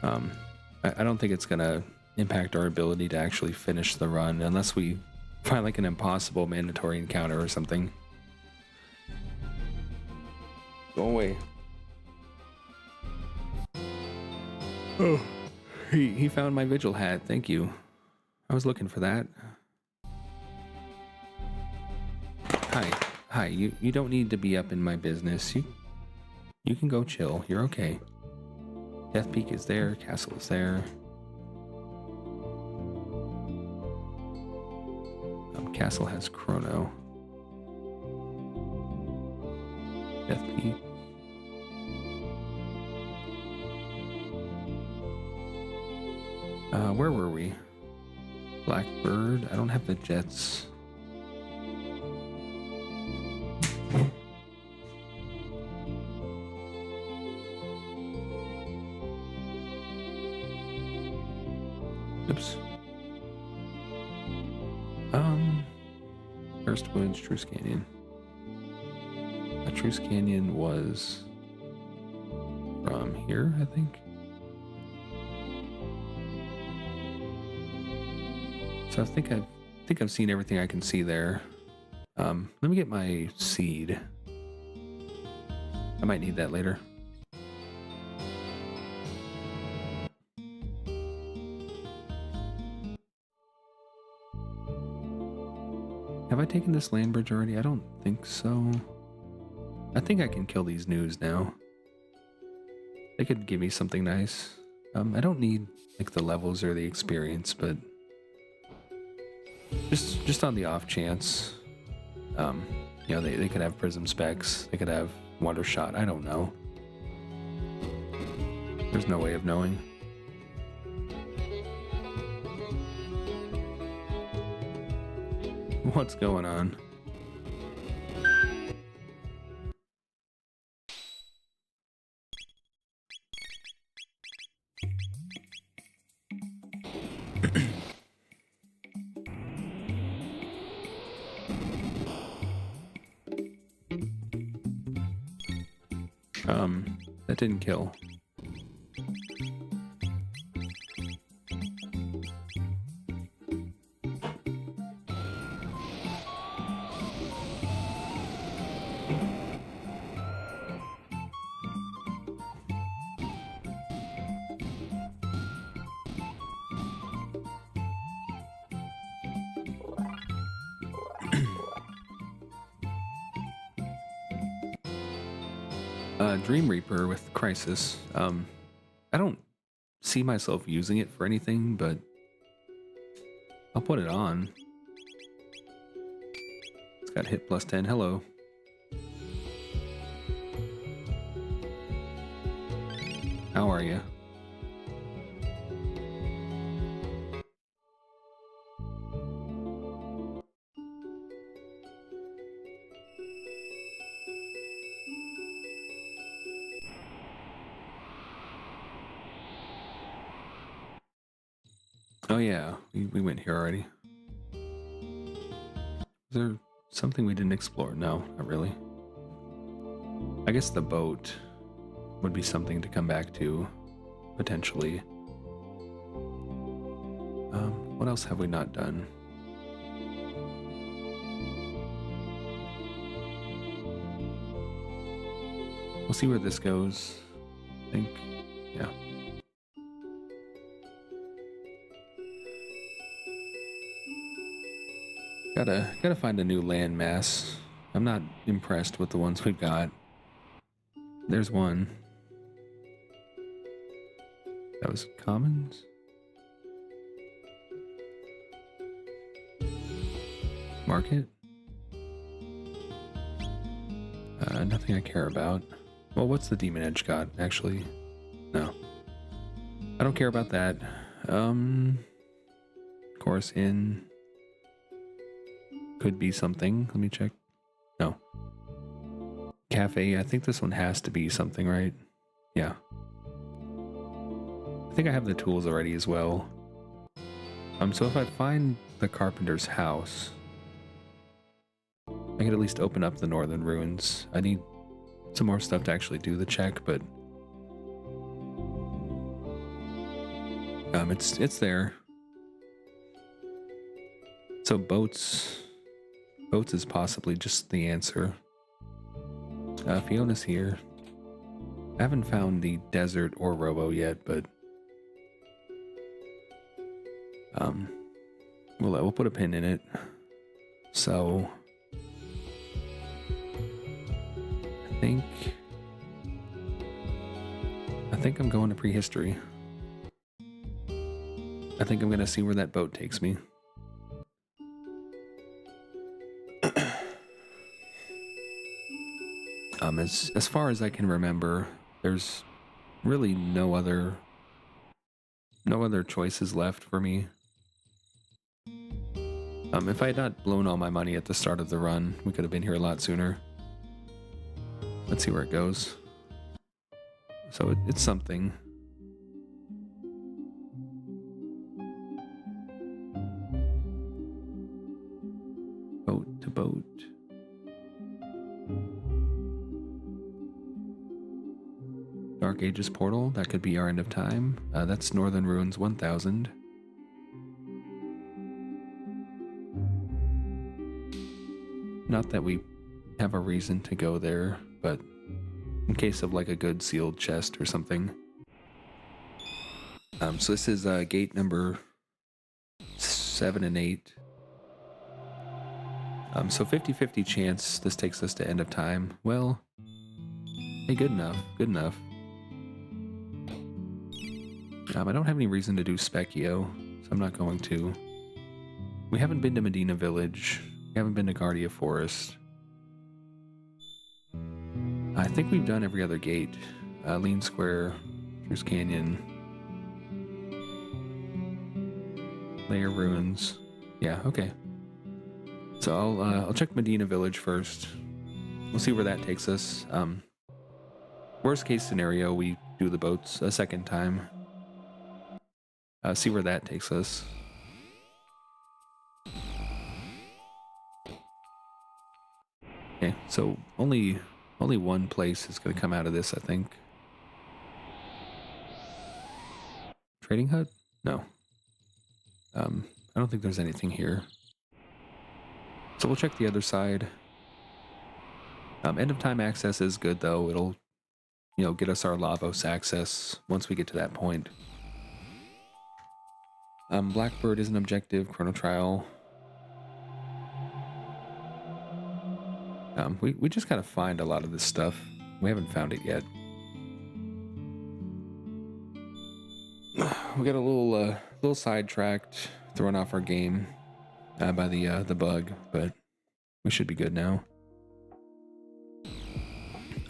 I don't think it's gonna impact our ability to actually finish the run unless we find like an impossible mandatory encounter or something. Go away. Oh, he found my vigil hat. Thank you. I was looking for that. Hi. You don't need to be up in my business. You can go chill. You're okay. Death Peak is there. Castle is there. Castle has Chrono. Death Peak. Where were we? Blackbird. I don't have the jets. Oops. First Woods, Truce Canyon. Truce Canyon was from here, I think. So I think I've seen everything I can see there. Let me get my seed. I might need that later. Have I taken this land bridge already? I don't think so. I think I can kill these news now. They could give me something nice. I don't need like the levels or the experience, but just on the off chance. You know, they could have prism specs. They could have wonder shot. I don't know. There's no way of knowing. What's going on? That didn't kill. Dream Reaper with Crisis. I don't see myself using it for anything, but I'll put it on. It's got hit plus 10. Hello. How are you? Oh yeah, we went here already. Is there something we didn't explore? No, not really. I guess the boat would be something to come back to, potentially. What else have we not done? We'll see where this goes. I think, yeah. Gotta find a new landmass. I'm not impressed with the ones we've got. There's one. That was commons? Market? Nothing I care about. Well, what's the Demon Edge got, actually? No. I don't care about that. Chorus Inn. Could be something. Let me check. No. Cafe. I think this one has to be something, right? Yeah. I think I have the tools already as well. So if I find the carpenter's house, I could at least open up the northern ruins. I need some more stuff to actually do the check, but it's there. So boats is possibly just the answer. Fiona's here. I haven't found the desert or robo yet, but we'll put a pin in it. So I think I'm going to prehistory. I think I'm gonna see where that boat takes me. As far as I can remember, there's really no other choices left for me. If I had not blown all my money at the start of the run, we could have been here a lot sooner. Let's see where it goes. So it's something. Boat to boat. Dark Ages portal, that could be our end of time. That's Northern Ruins 1000. Not that we have a reason to go there, but in case of like a good sealed chest or something. So this is gate number 7 and 8. So 50-50 chance this takes us to end of time. Well, hey, good enough, good enough. I don't have any reason to do Specchio, so I'm not going to. We haven't been to Medina Village. We haven't been to Guardia Forest. I think we've done every other gate. Lean Square, Pierce Canyon, Layer Ruins. Yeah, okay. So I'll check Medina Village first. We'll see where that takes us. Worst case scenario, we do the boats a second time. See where that takes us. Okay, so only one place is going to come out of this, I think. Trading hut? No. I don't think there's anything here. So we'll check the other side. End of time access is good though. It'll, get us our Lavos access once we get to that point. Blackbird is an objective. Chrono trial. We just gotta find a lot of this stuff. We haven't found it yet. We got a little sidetracked, throwing off our game by the bug, but we should be good now.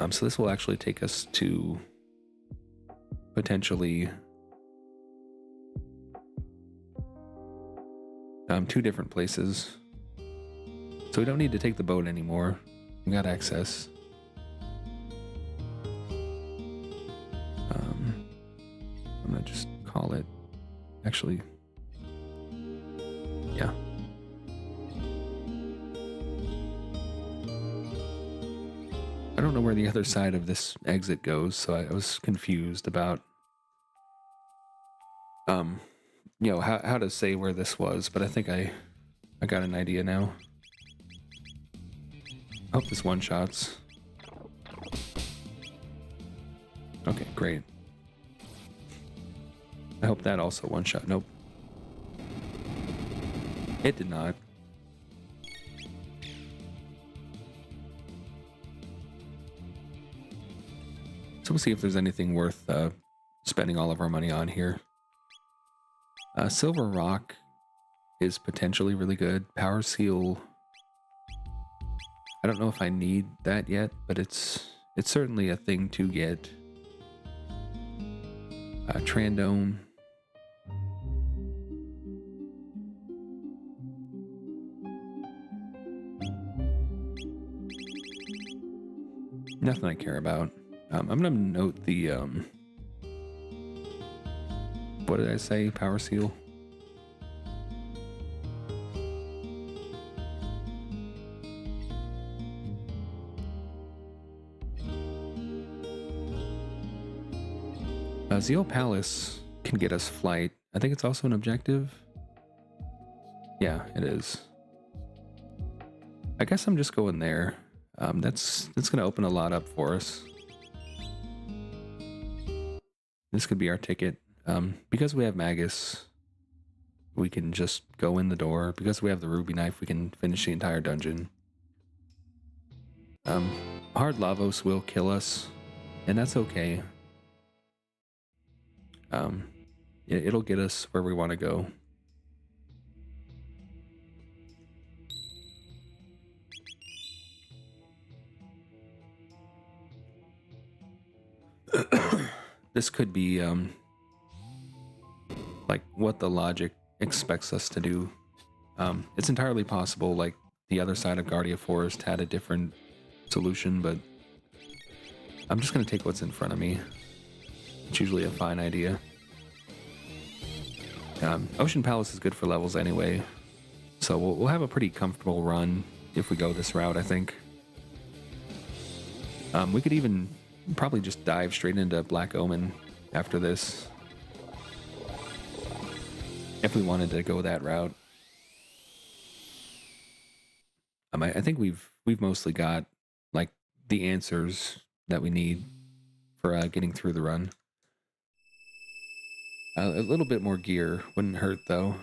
So this will actually take us to potentially two different places. So we don't need to take the boat anymore. We got access. I'm gonna just call it. Actually, yeah. I don't know where the other side of this exit goes, so I was confused about how to say where this was, but I think I got an idea now. I hope this one-shots. Okay, great. I hope that also one-shot. Nope. It did not. So we'll see if there's anything worth spending all of our money on here. Silver Rock is potentially really good. Power Seal, I don't know if I need that yet, but it's certainly a thing to get. Trandome. Nothing I care about. I'm gonna note the what did I say? Power Seal. Zeal Palace can get us flight. I think it's also an objective. Yeah, it is. I guess I'm just going there. That's going to open a lot up for us. This could be our ticket. Because we have Magus, we can just go in the door. Because we have the Ruby Knife, we can finish the entire dungeon. Hard Lavos will kill us, and that's okay. It'll get us where we want to go. This could be like what the logic expects us to do. It's entirely possible like the other side of Guardia Forest had a different solution, but I'm just going to take what's in front of me. It's usually a fine idea. Ocean Palace is good for levels anyway, so we'll have a pretty comfortable run if we go this route, I think. We could even probably just dive straight into Black Omen after this, if we wanted to go that route. I think we've mostly got like the answers that we need for getting through the run. A little bit more gear wouldn't hurt, though.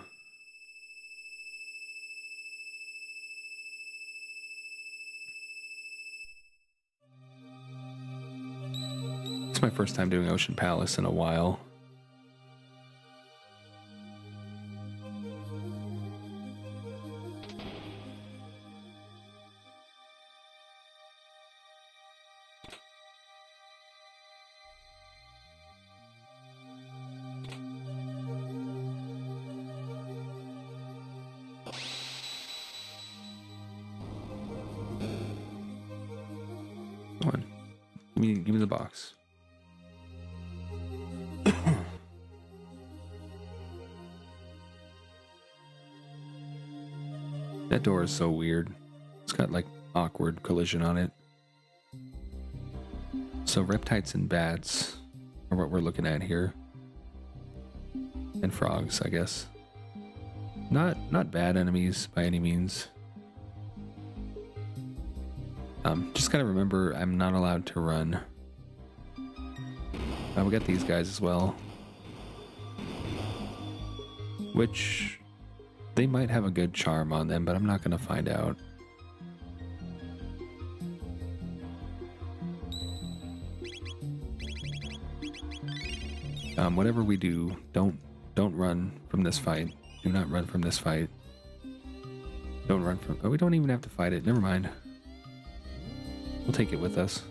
It's my first time doing Ocean Palace in a while. Give me the box. That door is so weird. It's got like awkward collision on it. So reptiles and bats are what we're looking at here. And frogs, I guess. Not bad enemies by any means. Just gotta remember I'm not allowed to run. We got these guys as well. Which they might have a good charm on them, but I'm not gonna find out. Whatever we do, don't run from this fight. Do not run from this fight. Don't run from... Oh, we don't even have to fight it. Never mind. We'll take it with us.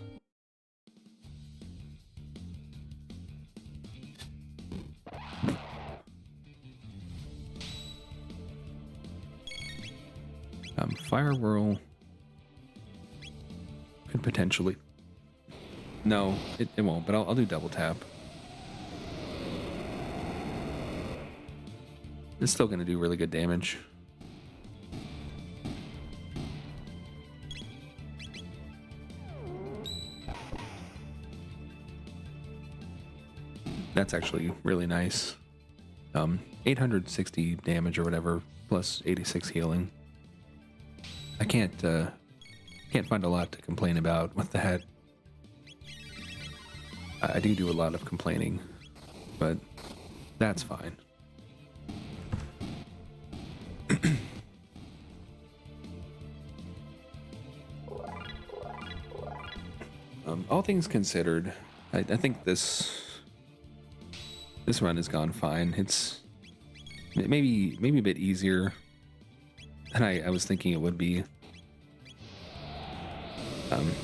Fire Whirl could potentially... No, it won't, but I'll do double tap. It's still going to do really good damage. That's actually really nice. 860 damage or whatever, plus 86 healing. I can't find a lot to complain about with that. I do a lot of complaining, but that's fine. All things considered, I think this run has gone fine. It's maybe a bit easier than I was thinking it would be.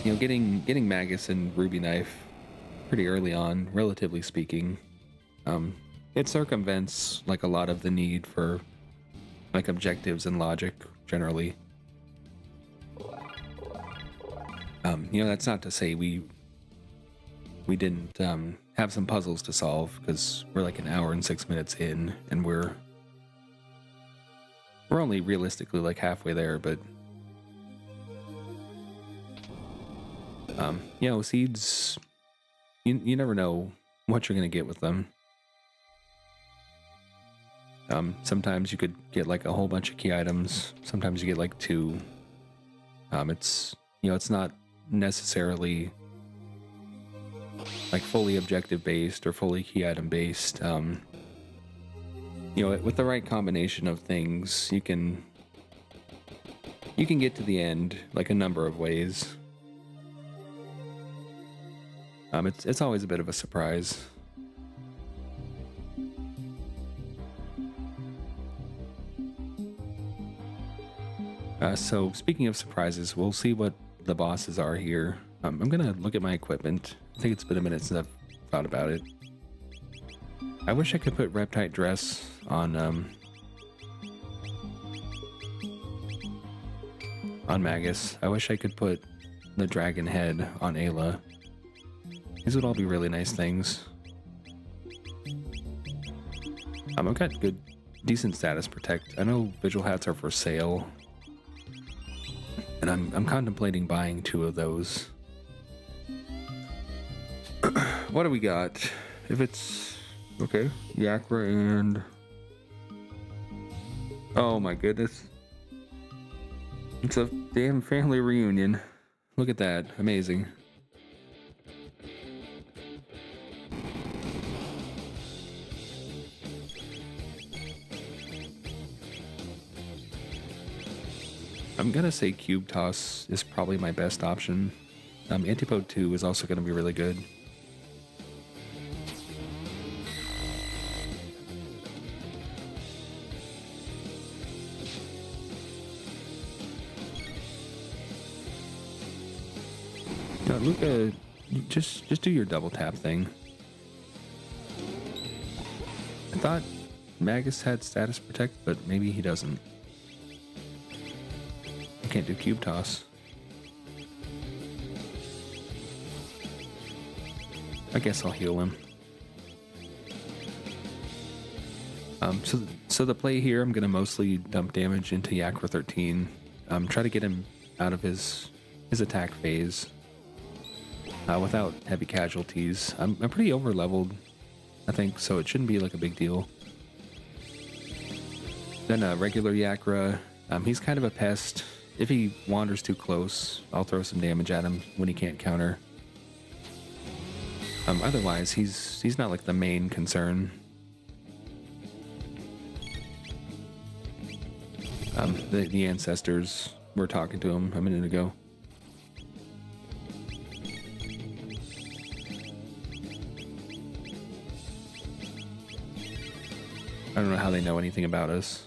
Getting Magus and Ruby Knife pretty early on, relatively speaking, it circumvents like a lot of the need for like objectives and logic generally. That's not to say we didn't have some puzzles to solve, because we're like an hour and 6 minutes in, and we're only realistically like halfway there, but seeds, you never know what you're gonna get with them. Sometimes you could get like a whole bunch of key items. Sometimes you get like 2. It's not necessarily like fully objective based or fully key item based. With the right combination of things, you can get to the end like a number of ways. It's always a bit of a surprise. So speaking of surprises, we'll see what the bosses are here. I'm gonna look at my equipment. I think it's been a minute since I've thought about it. I wish I could put Reptite Dress on Magus. I wish I could put the Dragon Head on Ayla. These would all be really nice things. I've got decent status protect. I know visual hats are for sale, and I'm contemplating buying 2 of those. What do we got? If it's okay, Yakra and oh my goodness, it's a damn family reunion. Look at that, amazing. I'm gonna say Cube Toss is probably my best option. Antipode 2 is also gonna be really good. Luca, just do your double tap thing. I thought Magus had status protect, but maybe he doesn't. I can't do cube toss. I guess I'll heal him. So the play here, I'm going to mostly dump damage into Yakra 13. Try to get him out of his attack phase without heavy casualties. I'm pretty over leveled, I think, so it shouldn't be like a big deal. Then regular Yakra, he's kind of a pest. If he wanders too close, I'll throw some damage at him when he can't counter. Otherwise, he's not like the main concern. The ancestors were talking to him a minute ago. I don't know how they know anything about us.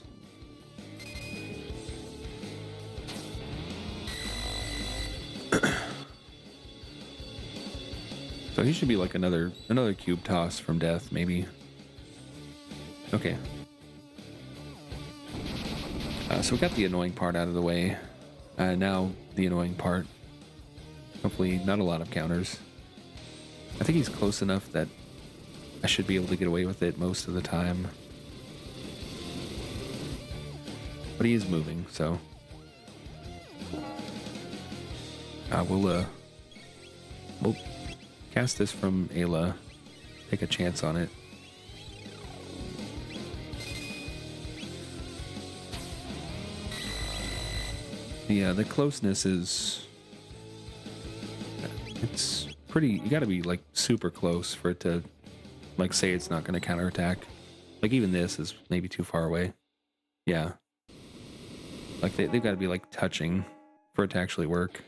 So he should be like another cube toss from death, maybe. Okay. So we got the annoying part out of the way. Now the annoying part. Hopefully not a lot of counters. I think he's close enough that I should be able to get away with it most of the time. But he is moving, so we'll cast this from Ayla. Take a chance on it. The closeness is... It's pretty... You gotta be, like, super close for it to, like, say it's not gonna counterattack. Like, even this is maybe too far away. Yeah. Like, they've gotta be, like, touching for it to actually work.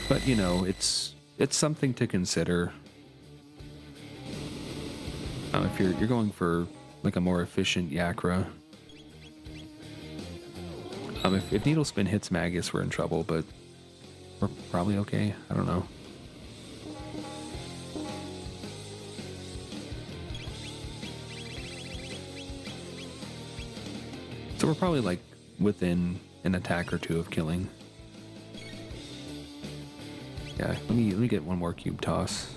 But, you know, it's something to consider. If you're going for like a more efficient Yakra. If Needle Spin hits Magus, we're in trouble, but we're probably okay. I don't know. So we're probably like within an attack or two of killing. Yeah, let me get one more cube toss.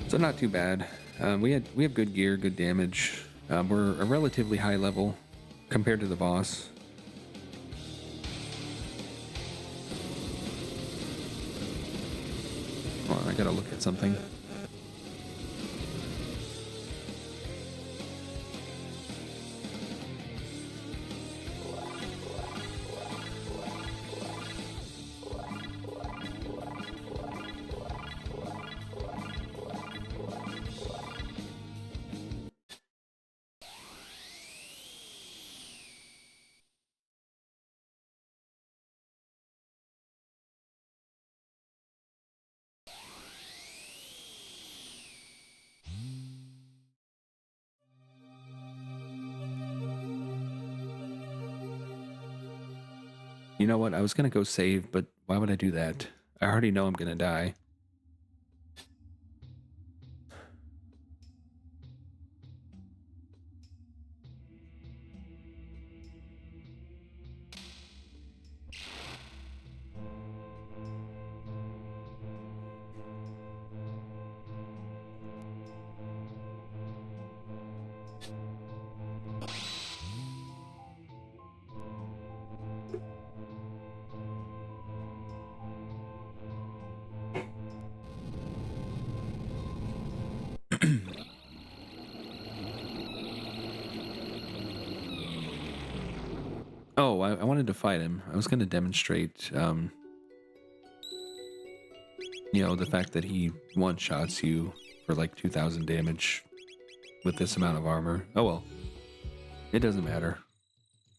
So not too bad. We have good gear, good damage. We're a relatively high level compared to the boss. Hold on, I gotta look at something. You know what? I was gonna go save, but why would I do that? I already know I'm gonna die. Oh, I wanted to fight him. I was going to demonstrate, you know, the fact that he one-shots you for like 2,000 damage with this amount of armor. Oh well, it doesn't matter.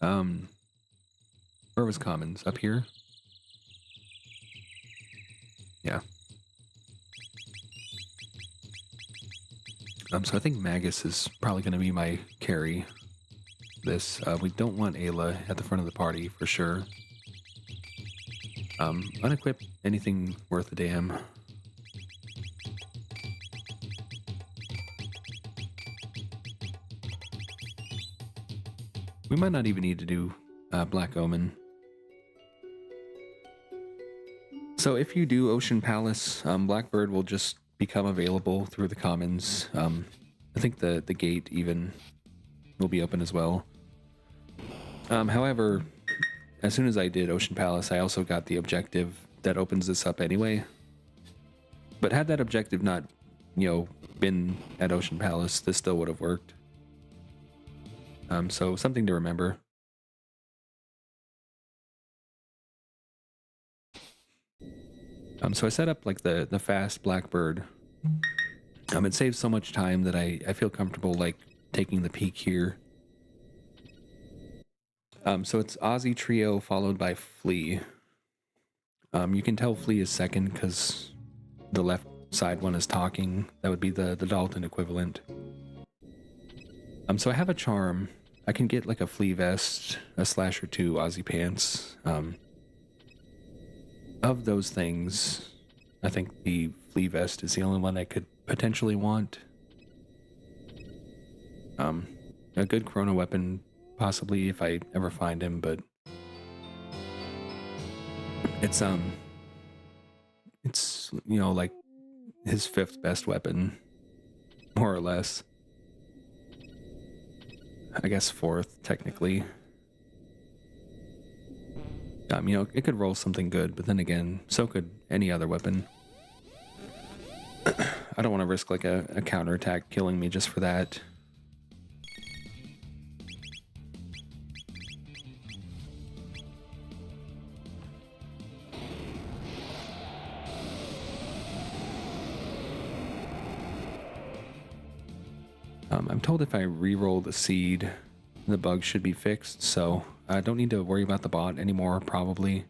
Where was commons? Up here? Yeah. So I think Magus is probably going to be my carry. This we don't want Ayla at the front of the party for sure. Unequip anything worth a damn. We might not even need to do Black Omen. So if you do Ocean Palace, Blackbird will just become available through the commons. I think the gate even will be open as well. However, as soon as I did Ocean Palace, I also got the objective that opens this up anyway. But had that objective not, been at Ocean Palace, this still would have worked. So something to remember. So I set up like the fast Blackbird. It saves so much time that I feel comfortable like taking the peak here. So it's Aussie Trio followed by Flea. You can tell Flea is second because the left side one is talking. That would be the Dalton equivalent. So I have a charm. I can get like a Flea vest, a slash or two Aussie pants. Of those things, I think the Flea vest is the only one I could potentially want. A good Chrono weapon, possibly if I ever find him, but it's like his fifth best weapon, more or less. I guess fourth, technically. It could roll something good, but then again, so could any other weapon. I don't want to risk like a counterattack killing me just for that. I'm told if I re-roll the seed, the bug should be fixed, so I don't need to worry about the bot anymore, probably.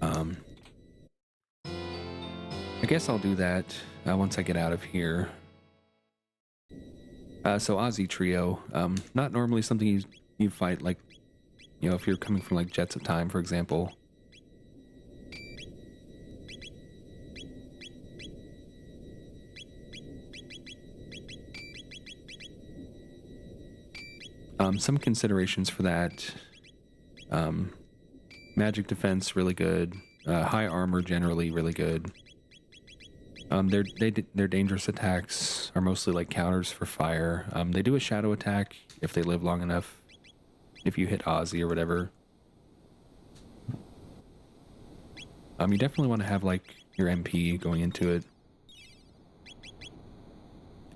I guess I'll do that once I get out of here. So Aussie Trio, not normally something you fight like, if you're coming from like Jets of Time, for example. Some considerations for that. Magic defense, really good. High armor, generally really good. Their dangerous attacks are mostly like counters for fire. They do a shadow attack if they live long enough. If you hit Ozzy or whatever. You definitely want to have like your MP going into it.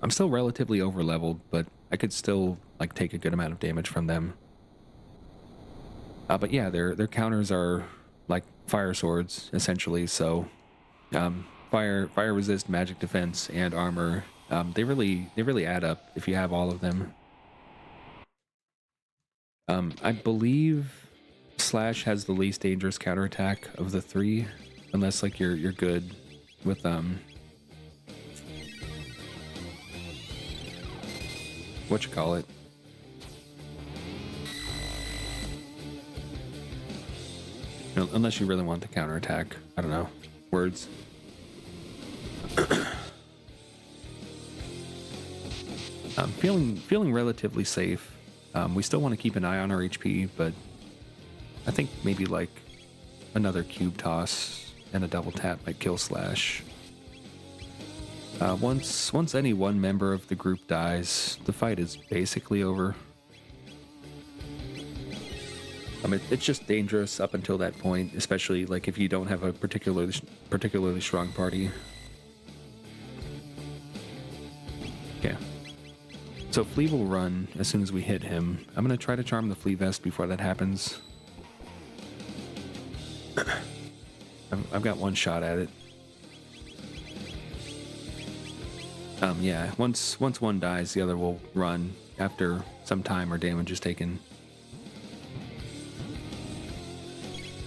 I'm still relatively over leveled, but I could still like take a good amount of damage from them. But yeah, their counters are like fire swords essentially. So fire resist, magic defense, and armor. They really add up if you have all of them. I believe Slash has the least dangerous counterattack of the three, unless like you're good with what you call it. Unless you really want the counterattack. I don't know. Words. I'm feeling relatively safe. We still want to keep an eye on our HP, but I think maybe like another cube toss and a double tap might kill Slash. Once any one member of the group dies, the fight is basically over. It's just dangerous up until that point, especially like if you don't have a particularly strong party. Yeah. So Flea will run as soon as we hit him. I'm gonna try to charm the Flea vest before that happens. I've got one shot at it. Yeah, once one dies, the other will run after some time or damage is taken.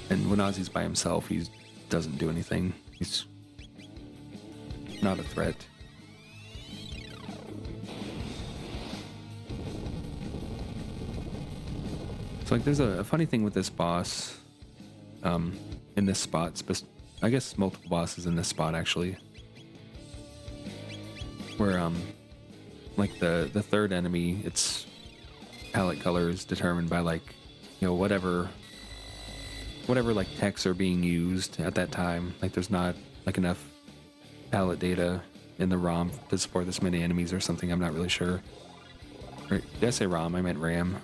And when Ozzy's by himself, he doesn't do anything. He's not a threat. So like there's a funny thing with this boss. in this spot. I guess multiple bosses in this spot actually, where like the third enemy, its palette color is determined by like, you know, whatever like techs are being used at that time. Like there's not like enough palette data in the ROM to support this many enemies or something. I'm not really sure. Or, did I say ROM? I meant RAM.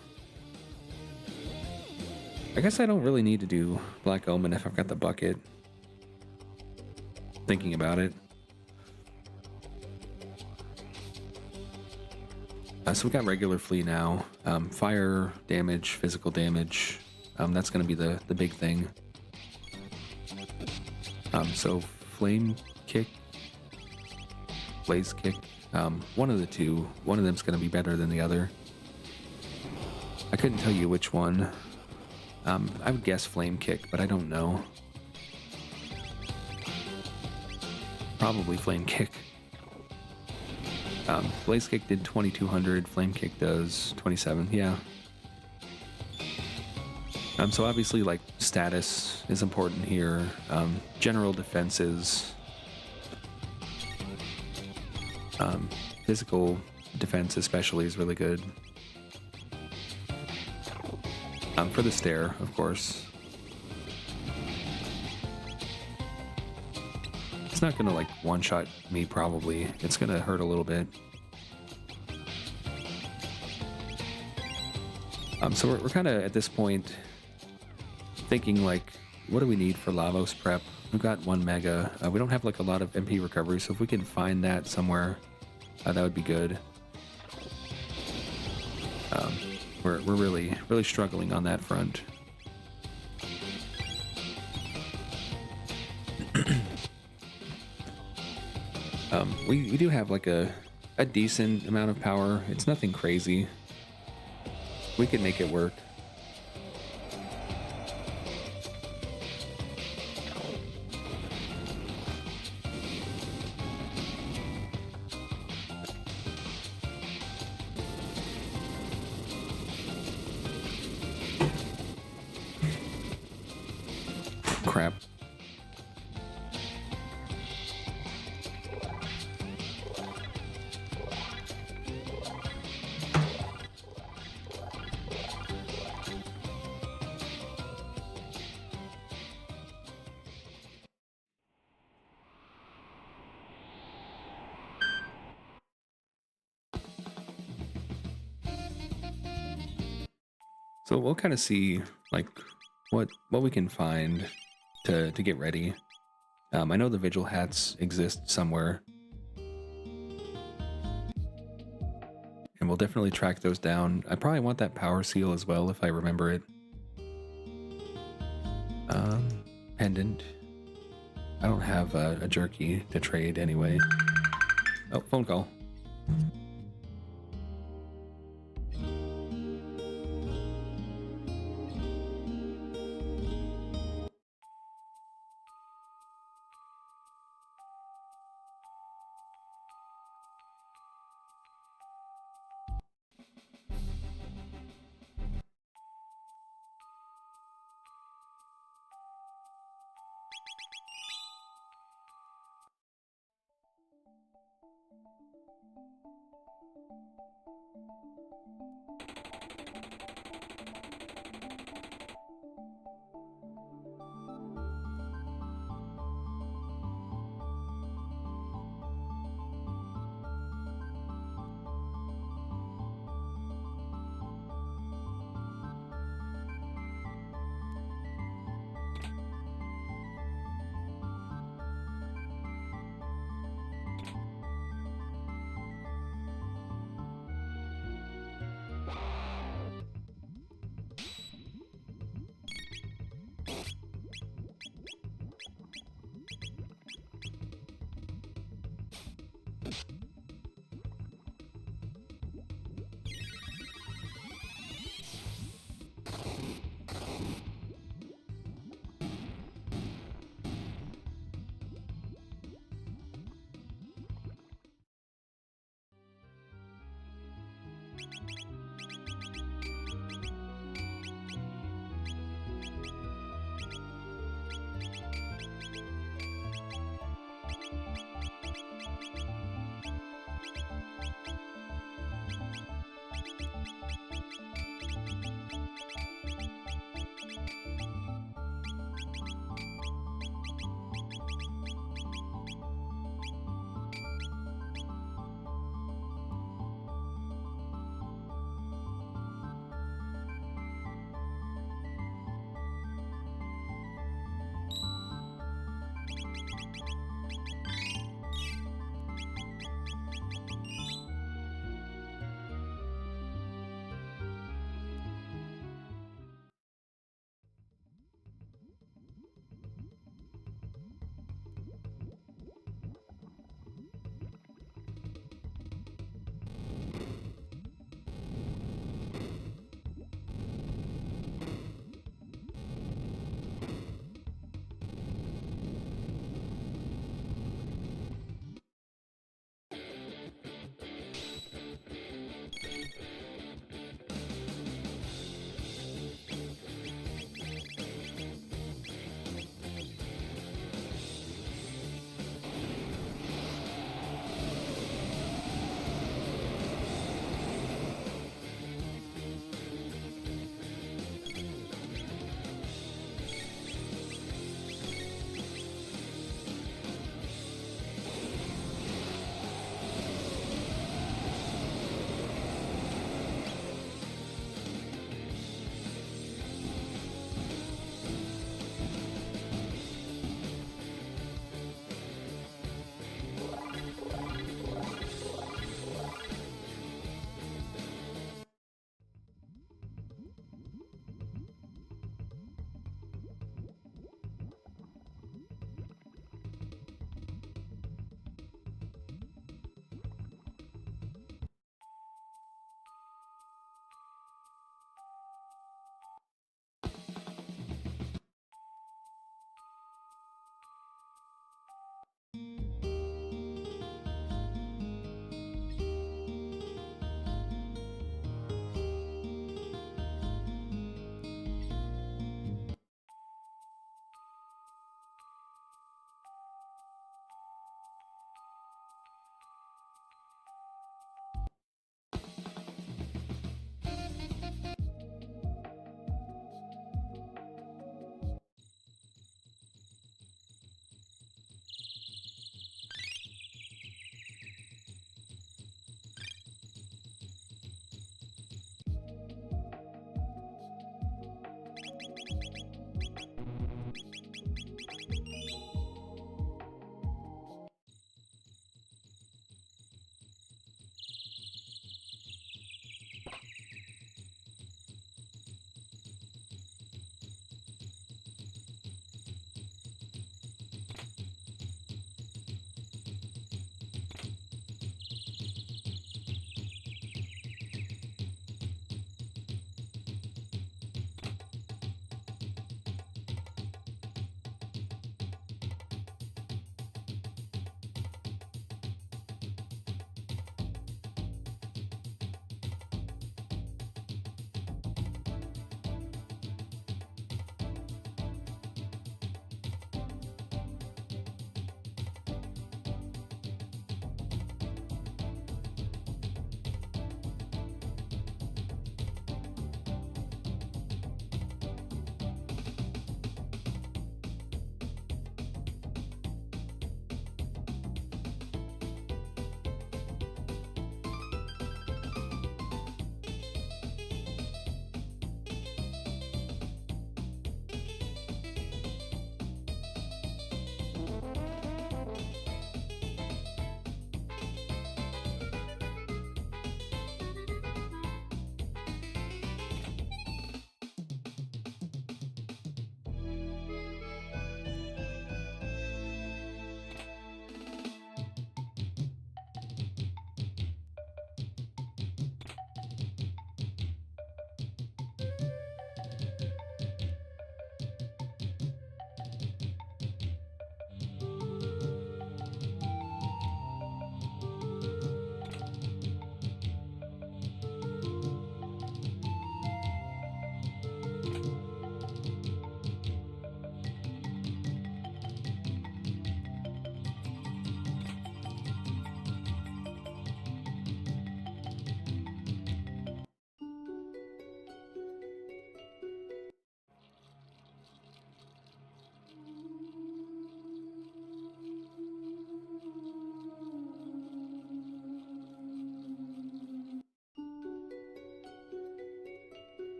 I guess I don't really need to do Black Omen if I've got the bucket. Thinking about it. So we got regular flea now. Fire damage, physical damage. That's going to be the big thing. So flame kick, blaze kick. One of the two. One of them's going to be better than the other. I couldn't tell you which one. I would guess flame kick, but I don't know. Probably flame kick. Blaze kick did 2200, flame kick does 27. Yeah. So obviously, like, status is important here. General defenses. Physical defense especially is really good. For the stair, of course. It's not gonna like one-shot me probably. It's gonna hurt a little bit. So we're kind of at this point thinking like, what do we need for Lavos prep? We've got 1 mega. We don't have like a lot of MP recovery, so if we can find that somewhere, that would be good. We're really struggling on that front. We do have like a decent amount of power. It's nothing crazy. We can make it work. Crap. So we'll kind of see like what we can find to get ready. I know the vigil hats exist somewhere, and we'll definitely track those down. I probably want that power seal as well if I remember it. Pendant. I don't have a jerky to trade anyway. Oh, phone call.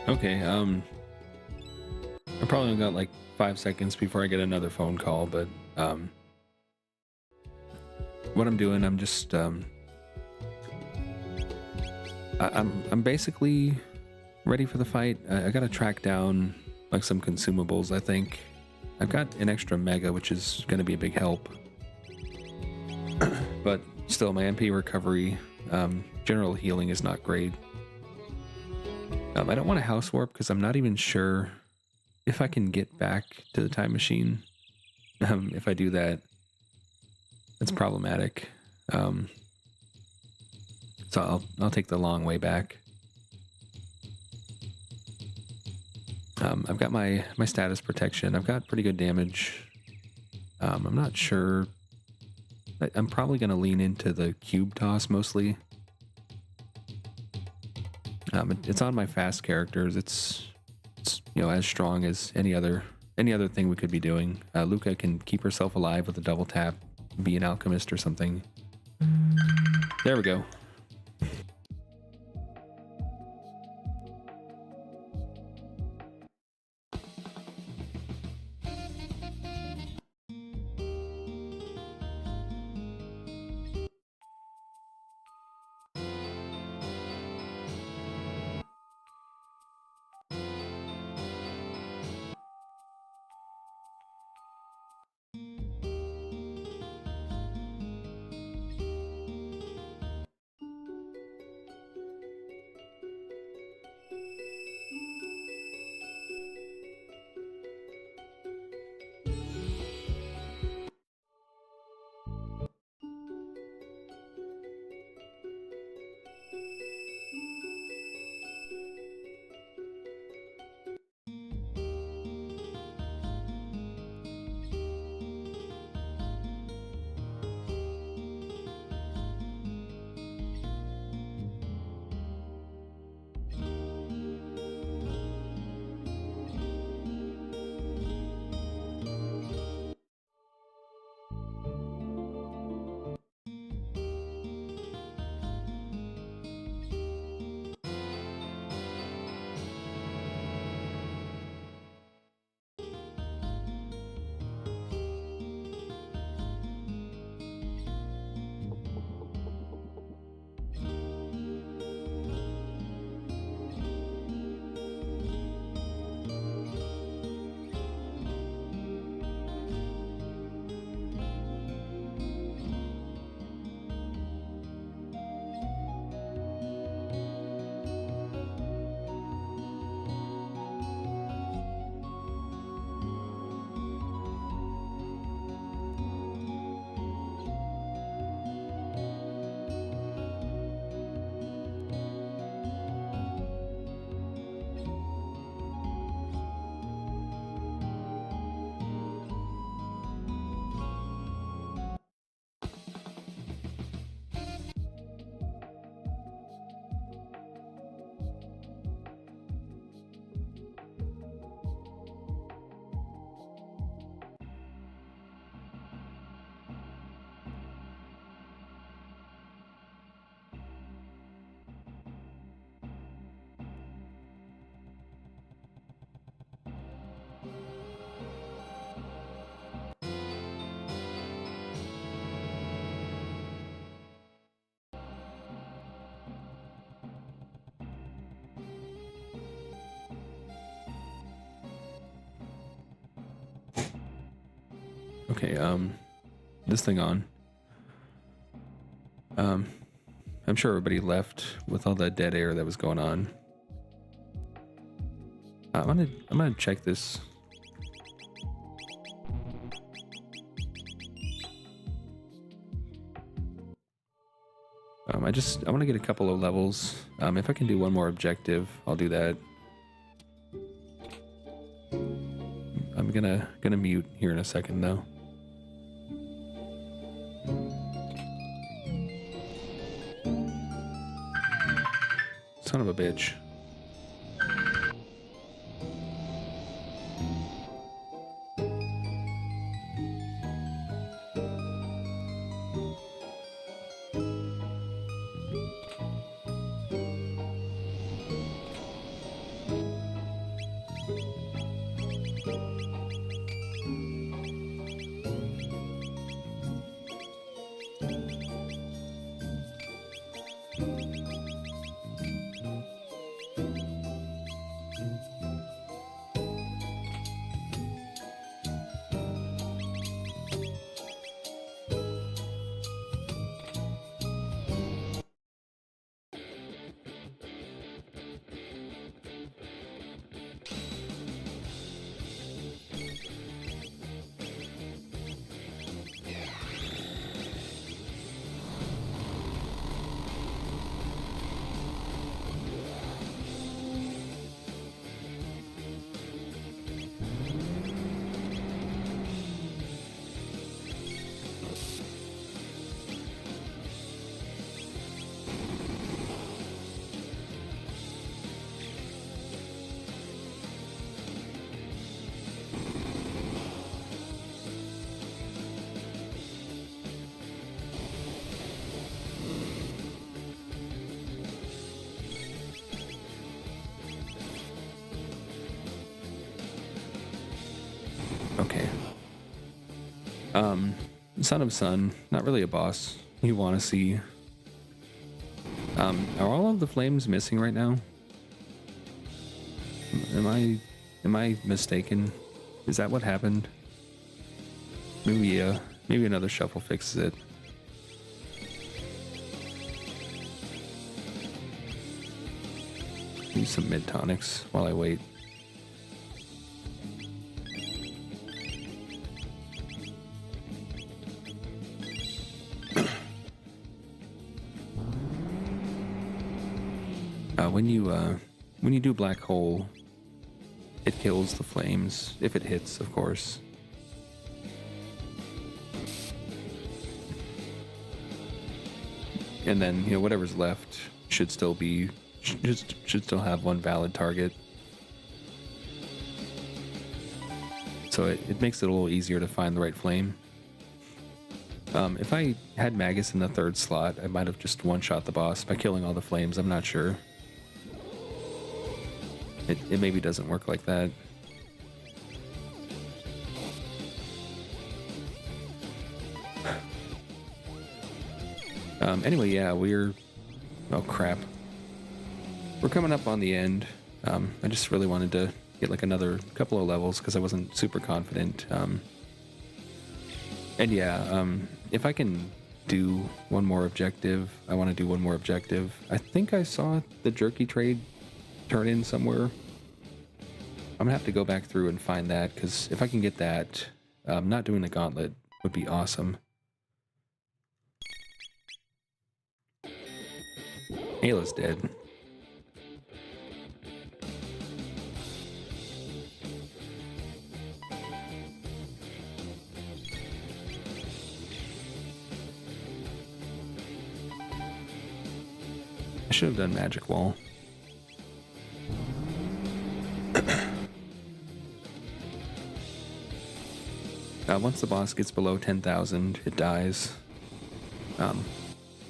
Okay, I probably got like 5 seconds before I get another phone call, but what I'm doing, I'm just I'm basically ready for the fight. I gotta track down like some consumables. I think I've got an extra mega, which is gonna be a big help. But still, my MP recovery, general healing is not great. I don't want to house warp because I'm not even sure if I can get back to the time machine. If I do that, it's problematic. So I'll take the long way back. I've got my status protection. I've got pretty good damage. I'm not sure. I'm probably going to lean into the cube toss mostly. It's on my fast characters. It's as strong as any other thing we could be doing. Luca can keep herself alive with a double tap, be an alchemist or something. There we go. Okay, this thing on. I'm sure everybody left with all that dead air that was going on. I'm gonna check this. I want to get a couple of levels. If I can do one more objective, I'll do that. I'm gonna mute here in a second though. Son of a bitch. Okay. Son of Sun, not really a boss you want to see. Are all of the flames missing right now? Am I mistaken? Is that what happened? Maybe another shuffle fixes it. Use some mid tonics while I wait. When you do black hole, it kills the flames if it hits, of course. And then whatever's left should still have one valid target. So it makes it a little easier to find the right flame. If I had Magus in the third slot, I might have just one-shot the boss by killing all the flames. I'm not sure. It maybe doesn't work like that. Anyway, yeah, oh crap. We're coming up on the end. I just really wanted to get like another couple of levels because I wasn't super confident. And yeah, if I can do one more objective, I want to do one more objective. I think I saw the jerky trade turn in somewhere. I'm gonna have to go back through and find that, because if I can get that, not doing the gauntlet would be awesome. Ayla's dead. I should have done Magic Wall. Once the boss gets below 10,000, it dies.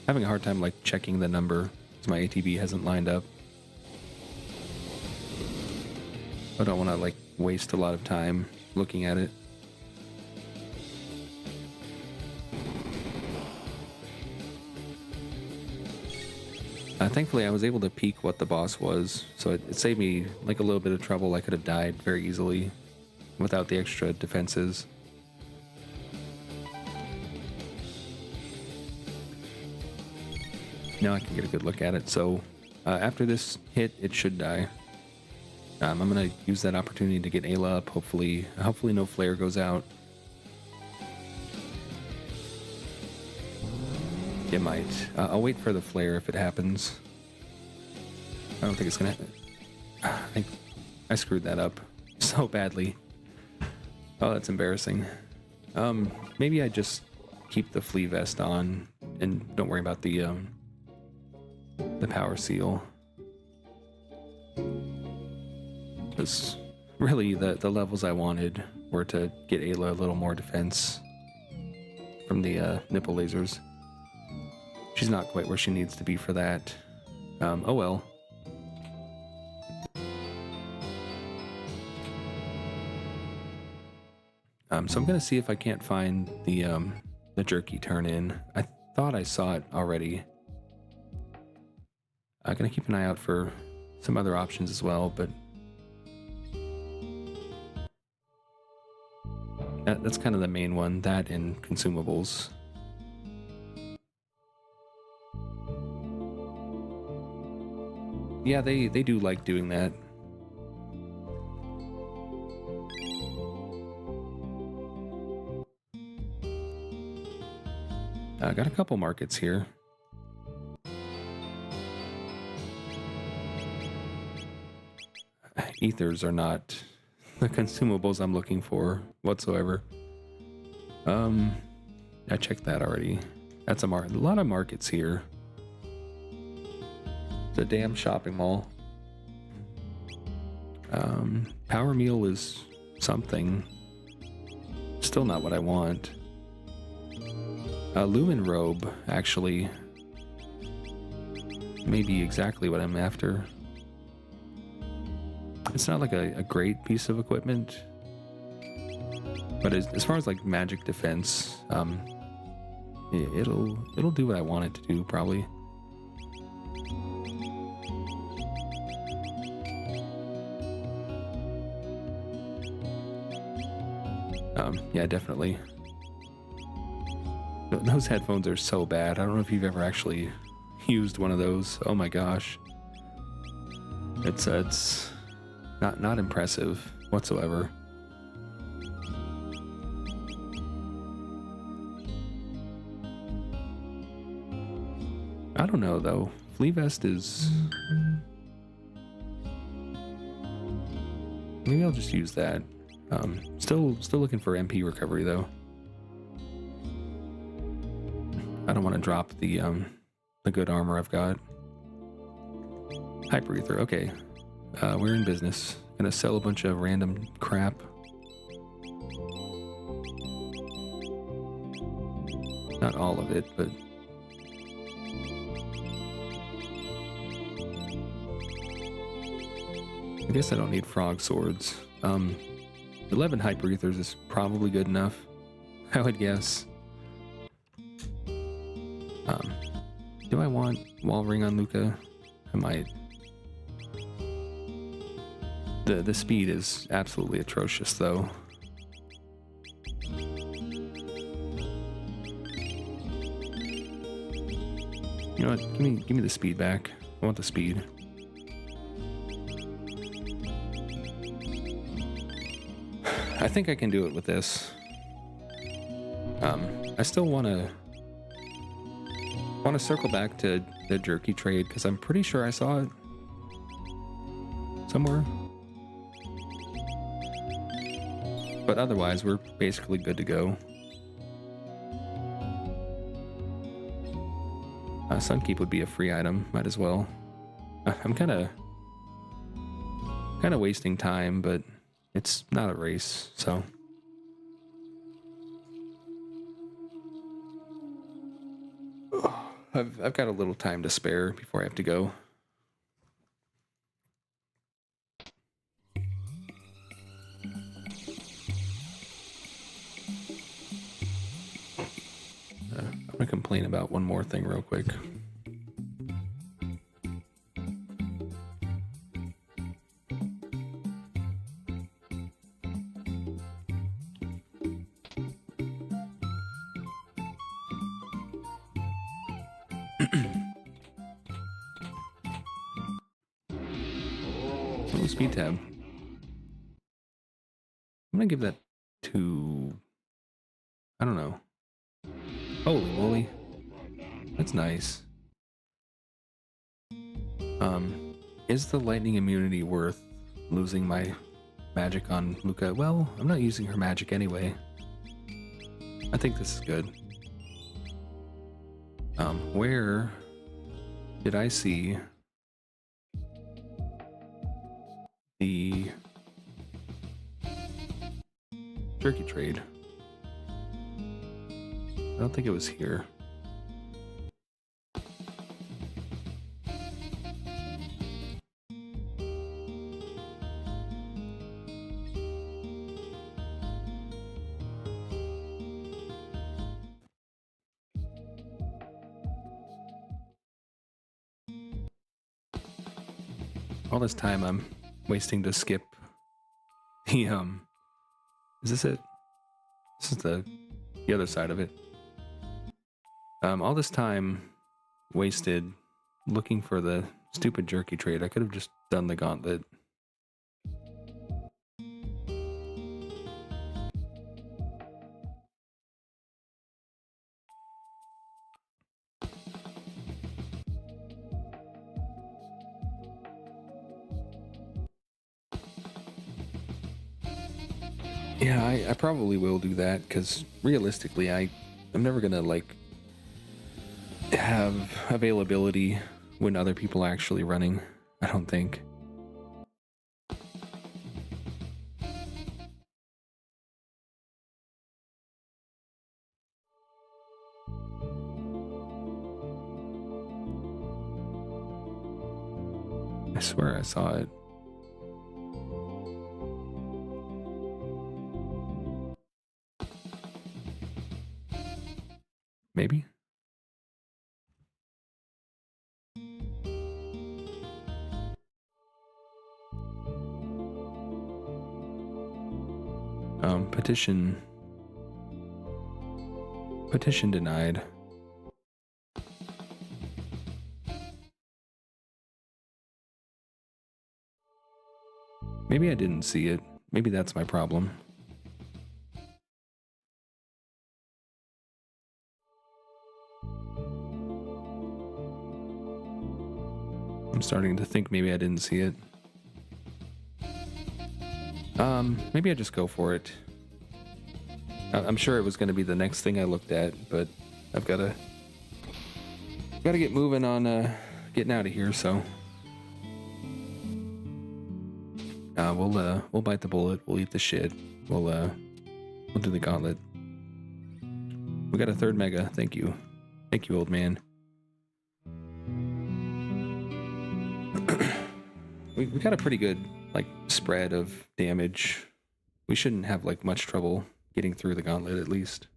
Having a hard time like checking the number because my ATB hasn't lined up. I don't want to like waste a lot of time looking at it. Thankfully, I was able to peek what the boss was, so it saved me like a little bit of trouble. I could have died very easily without the extra defenses. Now I can get a good look at it. So after this hit, it should die. I'm gonna use that opportunity to get Ayla up. Hopefully no flare goes out. It might. I'll wait for the flare if it happens. I don't think it's gonna. I think I screwed that up so badly. Oh, that's embarrassing. Maybe I just keep the flea vest on and don't worry about the power seal. Because really the levels I wanted were to get Ayla a little more defense from the nipple lasers. She's not quite where she needs to be for that. Oh well. So I'm gonna see if I can't find the jerky turn in. I thought I saw it already. I'm gonna keep an eye out for some other options as well, but that's kind of the main one. That and consumables. Yeah, they do like doing that. I got a couple markets here. Ethers are not the consumables I'm looking for whatsoever. I checked that already. That's a lot of markets here. It's a damn shopping mall. Power meal is something. Still not what I want. Lumen robe, actually, may be exactly what I'm after. It's not like a great piece of equipment, but as far as like magic defense, it'll do what I want it to do, probably. Yeah, definitely. Those headphones are so bad. I don't know if you've ever actually used one of those. Oh my gosh. It's not impressive whatsoever. I don't know though. Flea vest is... Maybe I'll just use that. Still looking for MP recovery though. I don't want to drop the good armor I've got. Hyper ether. Okay, we're in business. Gonna sell a bunch of random crap. Not all of it, but I guess I don't need frog swords. 11 hyper ethers is probably good enough, I would guess. Do I want wall ring on Luca? I might. The speed is absolutely atrocious though. You know what? Give me the speed back. I want the speed. I think I can do it with this. I still want to circle back to the jerky trade because I'm pretty sure I saw it somewhere. But otherwise, we're basically good to go. Sunkeep would be a free item. Might as well. I'm kind of wasting time, but it's not a race, so. I've got a little time to spare before I have to go. I'm gonna complain about one more thing real quick. Oh, speed tab. I'm gonna give that to... I don't know. Holy moly. That's nice. Is the lightning immunity worth losing my magic on Luca? Well, I'm not using her magic anyway. I think this is good. Where did I see the jerky trade? I don't think it was here. All this time I'm wasting to skip the is this it? This is the other side of it. All this time wasted looking for the stupid jerky trade. I could have just done the gauntlet. Yeah, I probably will do that, because realistically, I'm never gonna, like, have availability when other people are actually running, I don't think. I swear I saw it. Maybe? Petition denied. Maybe I didn't see it. Maybe that's my problem. I'm starting to think maybe I didn't see it. Maybe I just go for it. I'm sure it was going to be the next thing I looked at, but I've got to get moving on getting out of here. So we'll bite the bullet. We'll eat the shit. We'll do the gauntlet. We got a third mega. Thank you, old man. we got a pretty good like spread of damage. We shouldn't have like much trouble getting through the gauntlet, at least.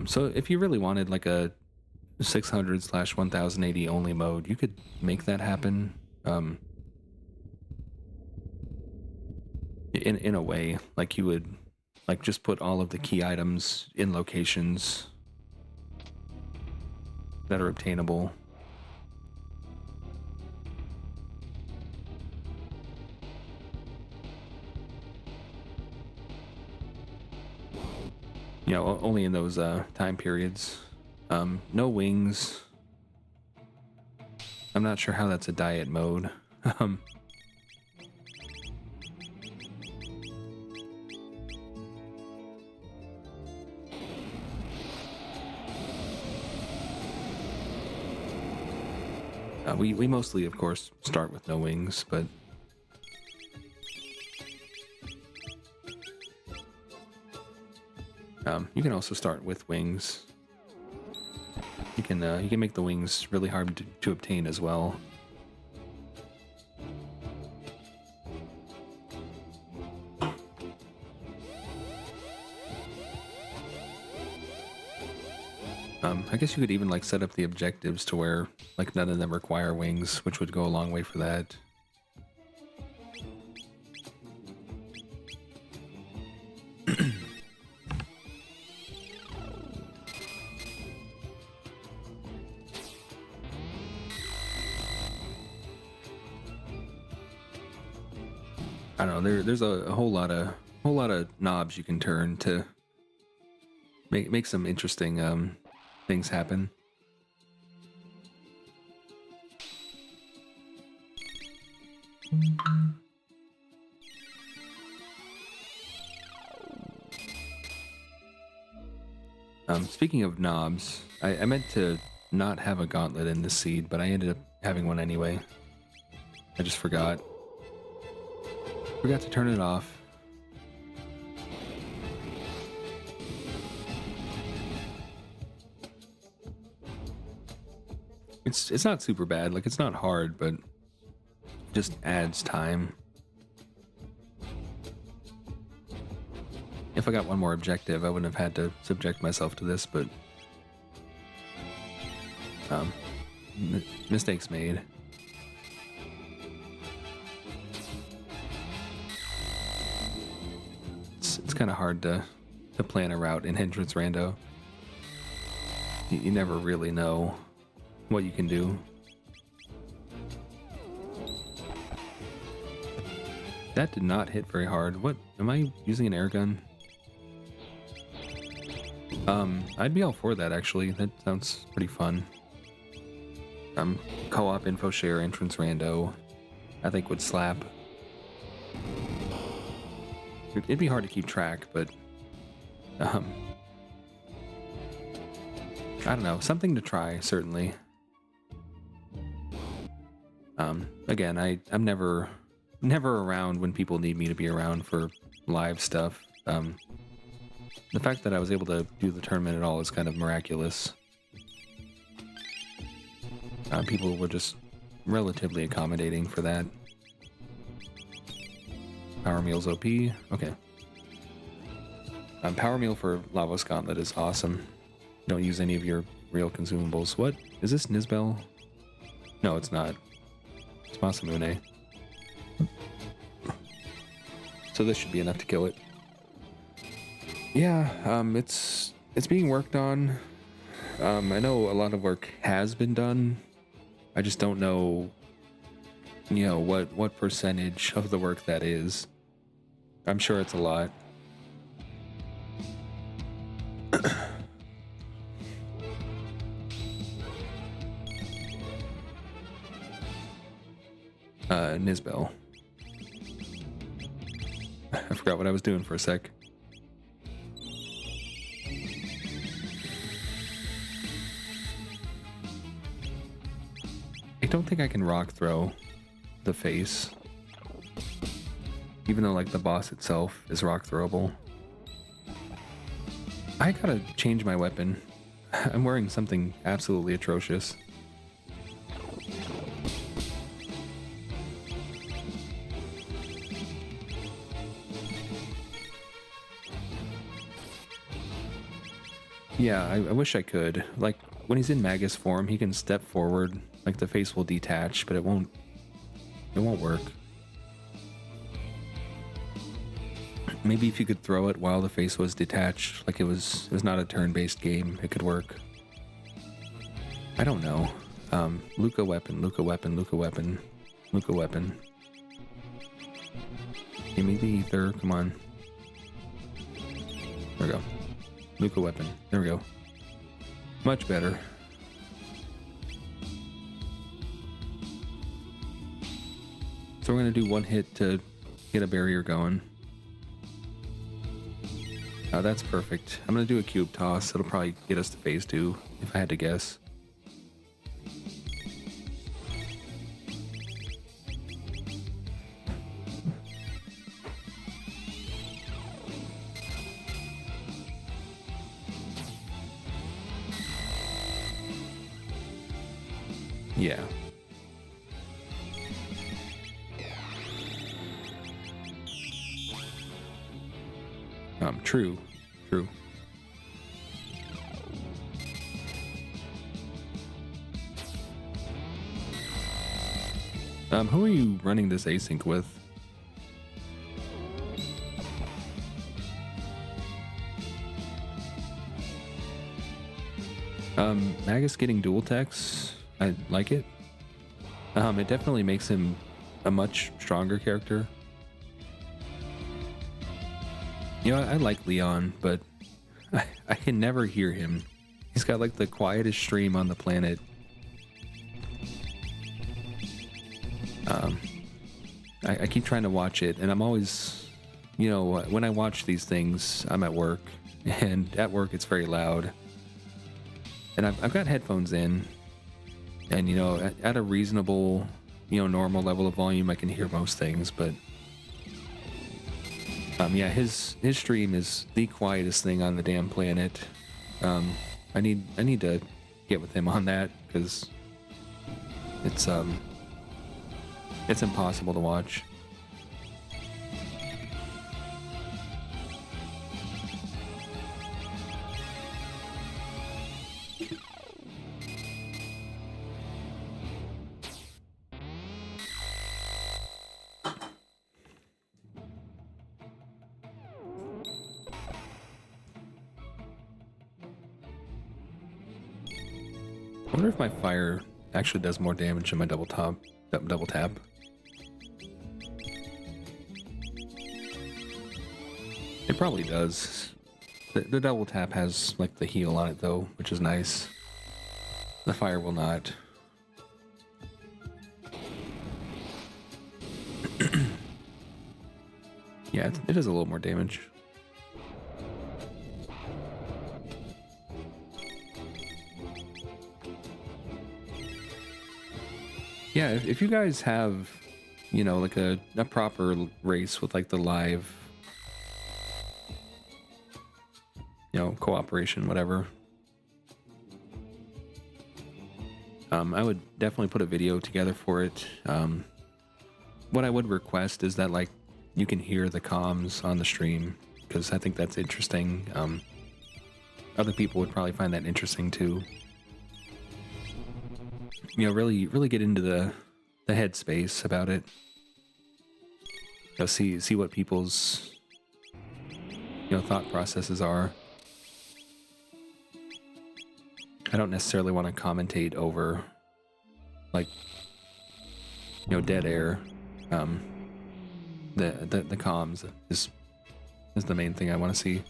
So if you really wanted like a 600/1080 only mode, you could make that happen. In a way, like you would like just put all of the key items in locations that are obtainable. You know, only in those time periods. No wings. I'm not sure how that's a diet mode. We mostly, of course, start with no wings, but you can also start with wings. You can make the wings really hard to obtain as well. I guess you could even like set up the objectives to where like none of them require wings, which would go a long way for that. I don't know. There's a whole lot of knobs you can turn to make some interesting things happen. Speaking of knobs, I meant to not have a gauntlet in this seed, but I ended up having one anyway. I just forgot. Forgot to turn it off. It's not super bad. Like, it's not hard, but it just adds time. If I got one more objective, I wouldn't have had to subject myself to this, but mistakes made. It's kind of hard to plan a route in Entrance Rando. You never really know what you can do. That did not hit very hard. What? Am I using an air gun? I'd be all for that, actually. That sounds pretty fun. Co-op info share Entrance Rando, I think would slap. It'd be hard to keep track, but I don't know, something to try, certainly. Again, I'm never around when people need me to be around for live stuff. The fact that I was able to do the tournament at all is kind of miraculous. People were just relatively accommodating for that. Power Meal's OP. Okay. Power Meal for Lavos Gauntlet is awesome. Don't use any of your real consumables. What? Is this Nizbel? No, it's not. It's Masamune. So this should be enough to kill it. Yeah, it's being worked on. I know a lot of work has been done. I just don't know, what percentage of the work that is. I'm sure it's a lot. Nizbel. I forgot what I was doing for a sec. I don't think I can rock throw the face, even though like the boss itself is rock throwable. I gotta change my weapon. I'm wearing something absolutely atrocious. Yeah, I wish I could. Like, when he's in Magus form, he can step forward, like the face will detach, but it won't work. Maybe if you could throw it while the face was detached, like it was not a turn-based game, it could work. I don't know. Luca weapon, Luca weapon, Luca weapon, Luca weapon. Give me the ether, come on. There we go. Luca weapon. There we go. Much better. So we're going to do one hit to get a barrier going. That's perfect. I'm going to do a cube toss. It'll probably get us to phase 2, if I had to guess. Yeah. True. Who are you running this async with? Magus getting dual techs, I like it. It definitely makes him a much stronger character. You know, I like Leon, but I can never hear him. He's got like the quietest stream on the planet. I keep trying to watch it, and I'm always, you know, when I watch these things, I'm at work, and at work it's very loud. And I've got headphones in, and, you know, at a reasonable, you know, normal level of volume, I can hear most things, but yeah, his stream is the quietest thing on the damn planet. I need to get with him on that, because it's impossible to watch. I wonder if my fire actually does more damage than my double tap. It probably does. The double tap has like the heal on it though, which is nice. The fire will not. Yeah, it does a little more damage. Yeah, if you guys have, you know, like a proper race with like the live, you know, cooperation, whatever, I would definitely put a video together for it. What I would request is that, like, you can hear the comms on the stream, because I think that's interesting. Other people would probably find that interesting too. You know, really get into the headspace about it. You know, see what people's, you know, thought processes are. I don't necessarily want to commentate over, like, you know, dead air. The comms is the main thing I want to see.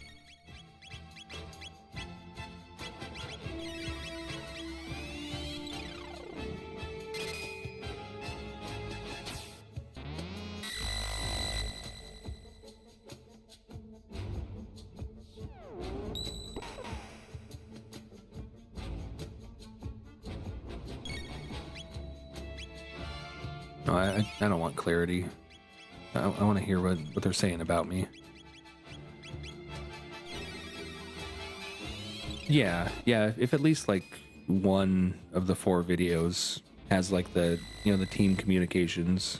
No, I don't want clarity. I want to hear what they're saying about me. Yeah, if at least like one of the 4 videos has like the, you know, the team communications.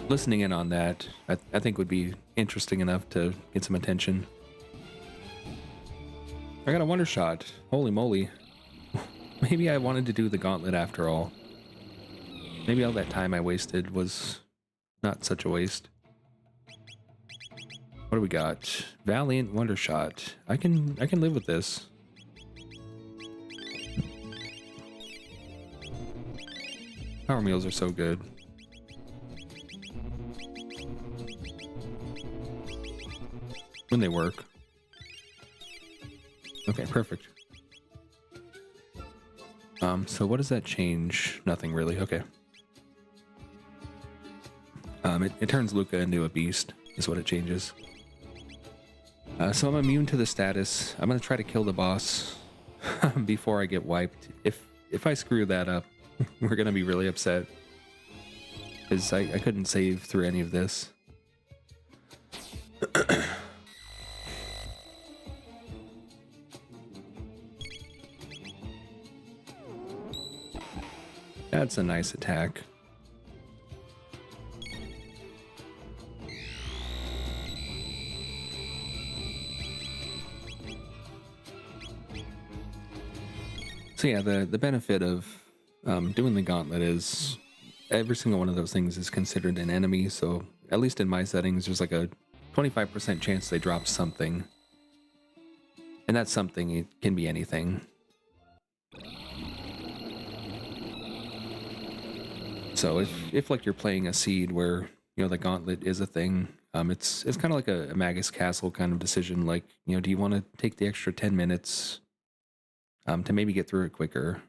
Listening in on that, I think would be interesting enough to get some attention. I got a wonder shot. Holy moly. Maybe I wanted to do the gauntlet after all. Maybe all that time I wasted was not such a waste. What do we got? Valiant Wonder Shot. I can live with this. Power meals are so good. When they work. Okay, perfect. So what does that change? Nothing really. Okay. It turns Luca into a beast, is what it changes. So I'm immune to the status. I'm gonna try to kill the boss before I get wiped. If I screw that up, we're gonna be really upset, because I couldn't save through any of this. That's a nice attack. So yeah, the benefit of doing the gauntlet is every single one of those things is considered an enemy. So at least in my settings, there's like a 25% chance they drop something. And that something, it can be anything. So if like you're playing a seed where, you know, the gauntlet is a thing, It's kind of like a Magus Castle kind of decision. Like, you know, do you want to take the extra 10 minutes to maybe get through it quicker?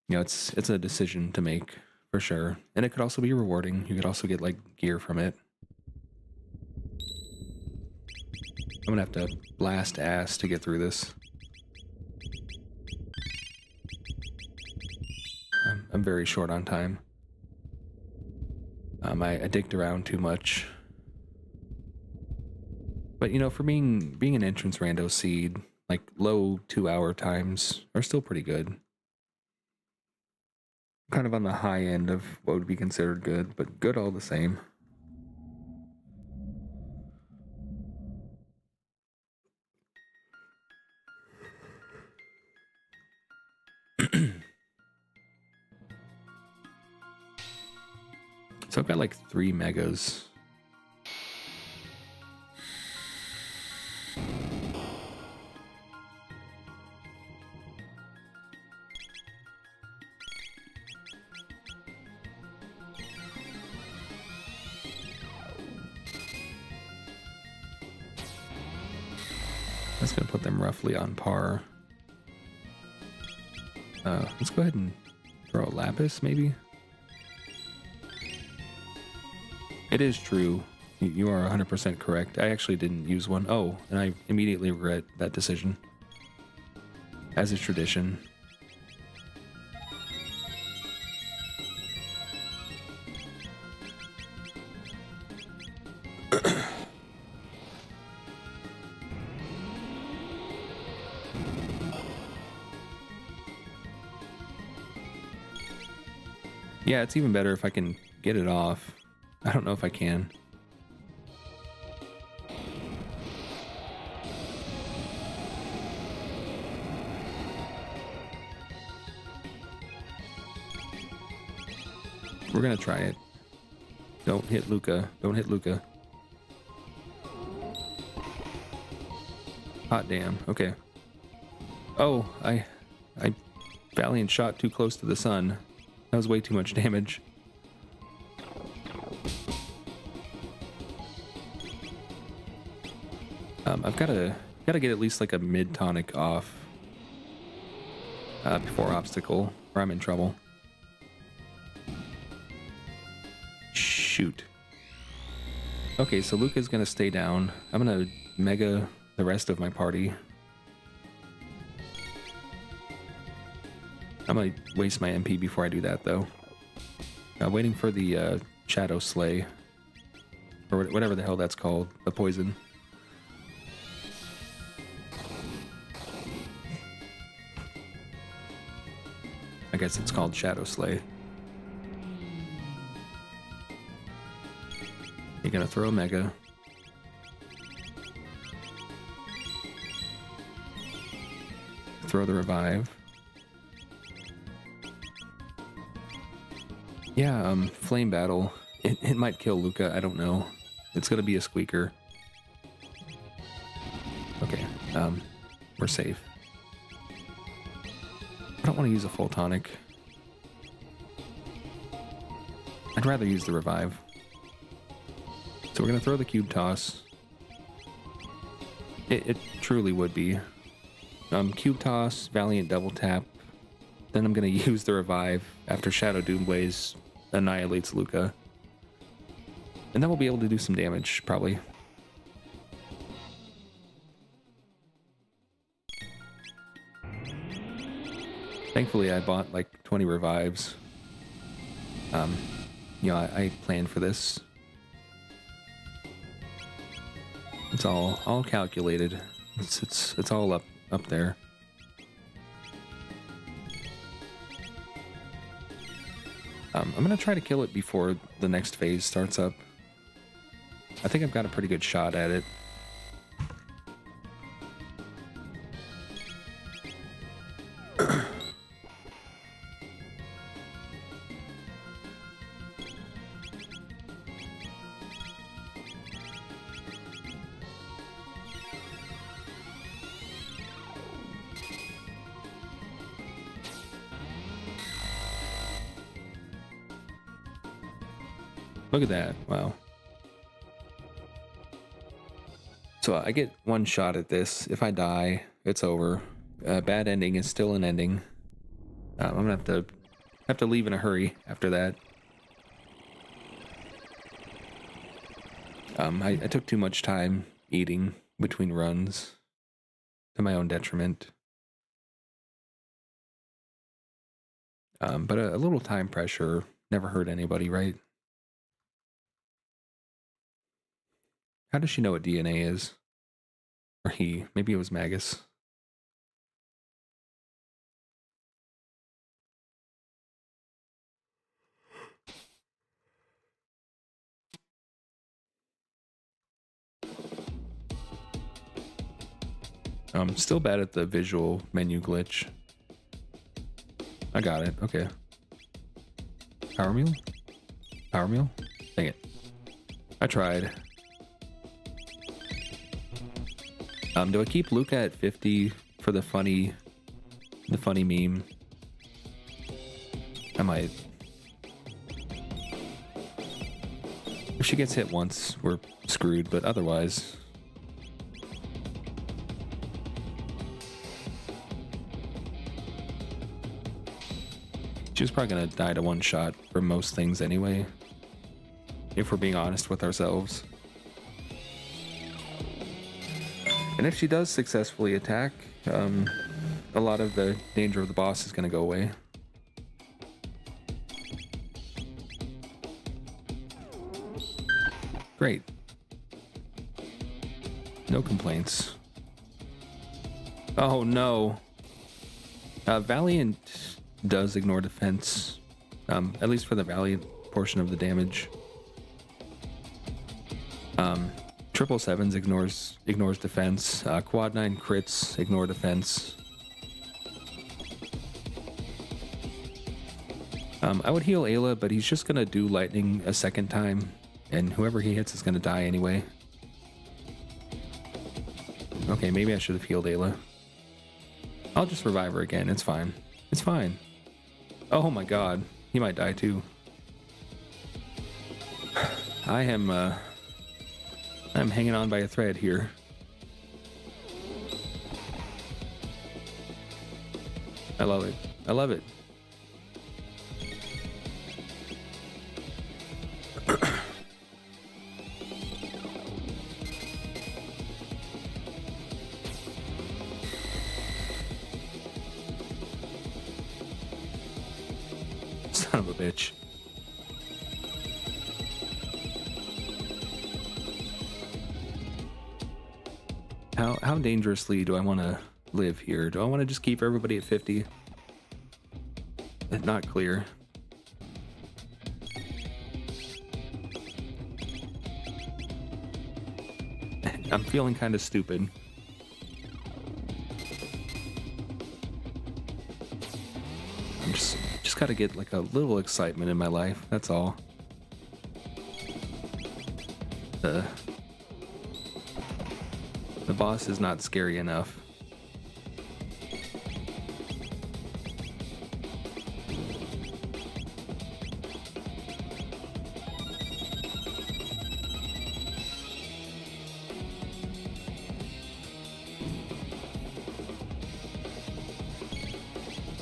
You know, it's a decision to make for sure, and it could also be rewarding. You could also get like gear from it. I'm gonna have to blast ass to get through this. I'm very short on time. I dicked around too much. But you know, for being an entrance rando seed, like low 2-hour times are still pretty good. Kind of on the high end of what would be considered good, but good all the same. So I've got like 3 megas. That's going to put them roughly on par. Let's go ahead and throw a Lapis, maybe? It is true. You are 100% correct. I actually didn't use one. Oh, and I immediately regret that decision. As is tradition. Yeah, it's even better if I can get it off. I don't know if I can. We're gonna try it. Don't hit Luca. Don't hit Luca. Hot damn. Okay. Oh, I Valiant shot too close to the sun. That was way too much damage. I've gotta get at least like a mid tonic off before obstacle, or I'm in trouble. Shoot. Okay, so Luca's gonna stay down. I'm gonna mega the rest of my party. I might waste my MP before I do that, though. Waiting for the Shadow Slay. Or whatever the hell that's called. The poison. I guess it's called Shadow Slay. You're gonna throw a Mega. Throw the Revive. Yeah, Flame Battle. It might kill Luca, I don't know. It's gonna be a squeaker. Okay, we're safe. I don't want to use a full tonic. I'd rather use the Revive. So we're gonna throw the Cube Toss. It truly would be. Cube Toss, Valiant Double Tap. Then I'm gonna use the Revive after Shadow Doomblaze annihilates Luca. And then we'll be able to do some damage, probably. Thankfully, I bought like 20 revives. You know, I planned for this. It's all calculated. It's all up there. I'm gonna try to kill it before the next phase starts up. I think I've got a pretty good shot at it. Look at that. Wow. So I get one shot at this. If I die, it's over. Bad ending is still an ending. I'm gonna have to leave in a hurry after that. I took too much time eating between runs to my own detriment. But a little time pressure never hurt anybody, right? How does she know what DNA is? Or he? Maybe it was Magus. Still bad at the visual menu glitch. I got it. Okay. Power meal? Power meal? Dang it. I tried. Do I keep Luca at 50 for the funny meme? I might. If she gets hit once, we're screwed, but otherwise. She was probably gonna die to one shot for most things anyway, if we're being honest with ourselves. And if she does successfully attack, a lot of the danger of the boss is gonna go away. Great. No complaints. Oh no. Valiant does ignore defense, at least for the Valiant portion of the damage. 777s ignores defense. Quad 9 crits ignore defense. I would heal Ayla, but he's just gonna do lightning a second time, and whoever he hits is gonna die anyway. Okay, maybe I should have healed Ayla. I'll just revive her again. It's fine. It's fine. Oh my god, he might die too. I'm hanging on by a thread here. I love it. I love it. Son of a bitch. How dangerously do I want to live here? Do I want to just keep everybody at 50? Not clear. I'm feeling kind of stupid. I'm just gotta get like a little excitement in my life. That's all. The boss is not scary enough.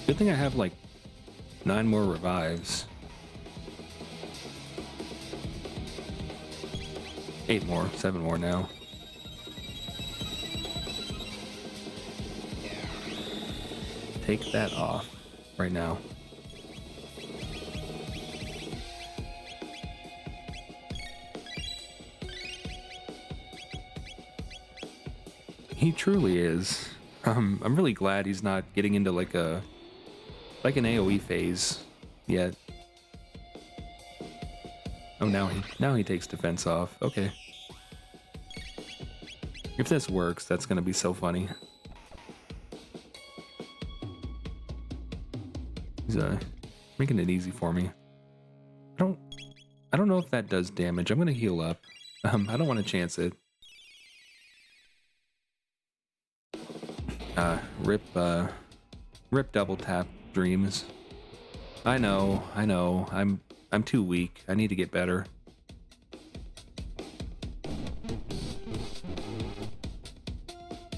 Good thing I have like 9 more revives. 8 more, 7 more now. Take that off right now. He truly is. I'm really glad he's not getting into like an AoE phase yet. Oh, now he takes defense off. Okay. If this works, that's gonna be so funny. He's making it easy for me. I don't know if that does damage. I'm gonna heal up. I don't want to chance it. Rip double tap dreams. I know. I'm too weak. I need to get better.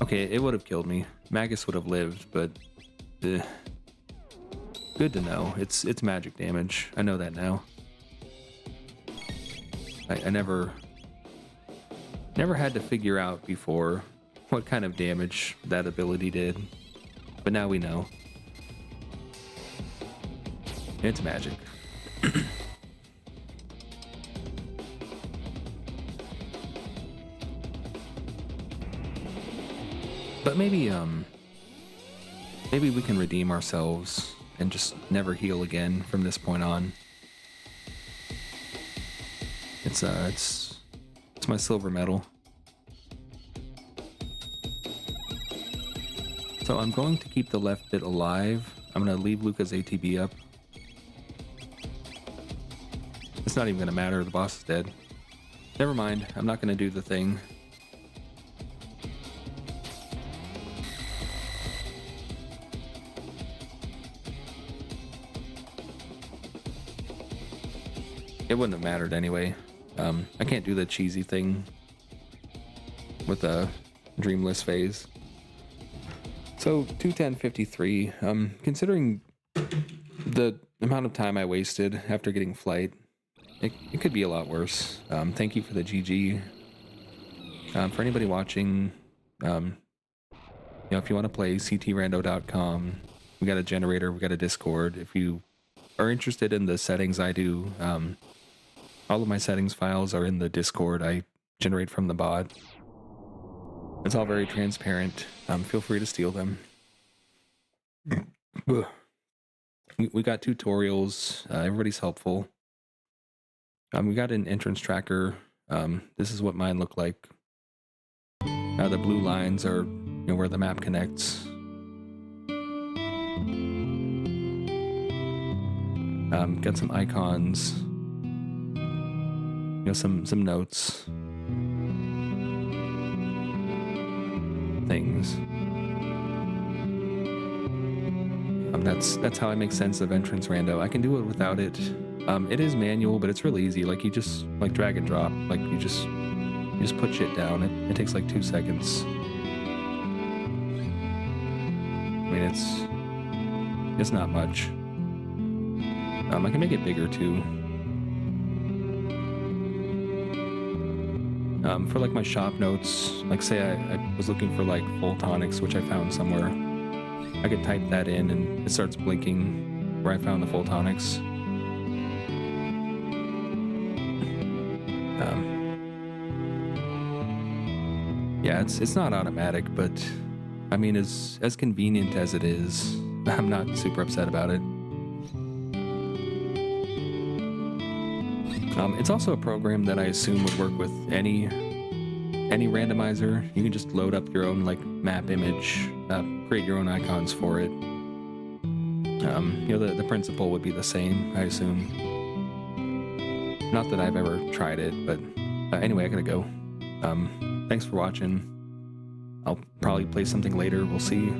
Okay, it would have killed me. Magus would have lived, but good to know. It's magic damage. I know that now. I never had to figure out before what kind of damage that ability did, but now we know. It's magic. But maybe we can redeem ourselves and just never heal again from this point on. It's my silver medal. So I'm going to keep the left bit alive. I'm going to leave Luca's ATB up. It's not even going to matter. The boss is dead. Never mind. I'm not going to do the thing. It wouldn't have mattered anyway. I can't do the cheesy thing with a dreamless phase. So 210:53. Considering the amount of time I wasted after getting flight, it could be a lot worse. Thank you for the GG. For anybody watching, if you want to play, ctrando.com. We got a generator. We got a Discord. If you are interested in the settings I do, all of my settings files are in the Discord I generate from the bot. It's all very transparent. Feel free to steal them. We got tutorials. Everybody's helpful. We got an entrance tracker. This is what mine look like. The blue lines are where the map connects. Got some icons. Some notes. Things. That's how I make sense of entrance rando. I can do it without it. It is manual, but it's really easy. Like you just drag and drop. Like you just put shit down. It takes like 2 seconds. I mean, it's not much. I can make it bigger too. For like my shop notes, like say I was looking for like full tonics, which I found somewhere. I could type that in and it starts blinking where I found the full tonics. Yeah, it's not automatic, but I mean, as convenient as it is, I'm not super upset about it. It's also a program that I assume would work with any randomizer. You can just load up your own like map image, create your own icons for it. The principle would be the same, I assume. Not that I've ever tried it, but anyway, I gotta go. Thanks for watching. I'll probably play something later. We'll see.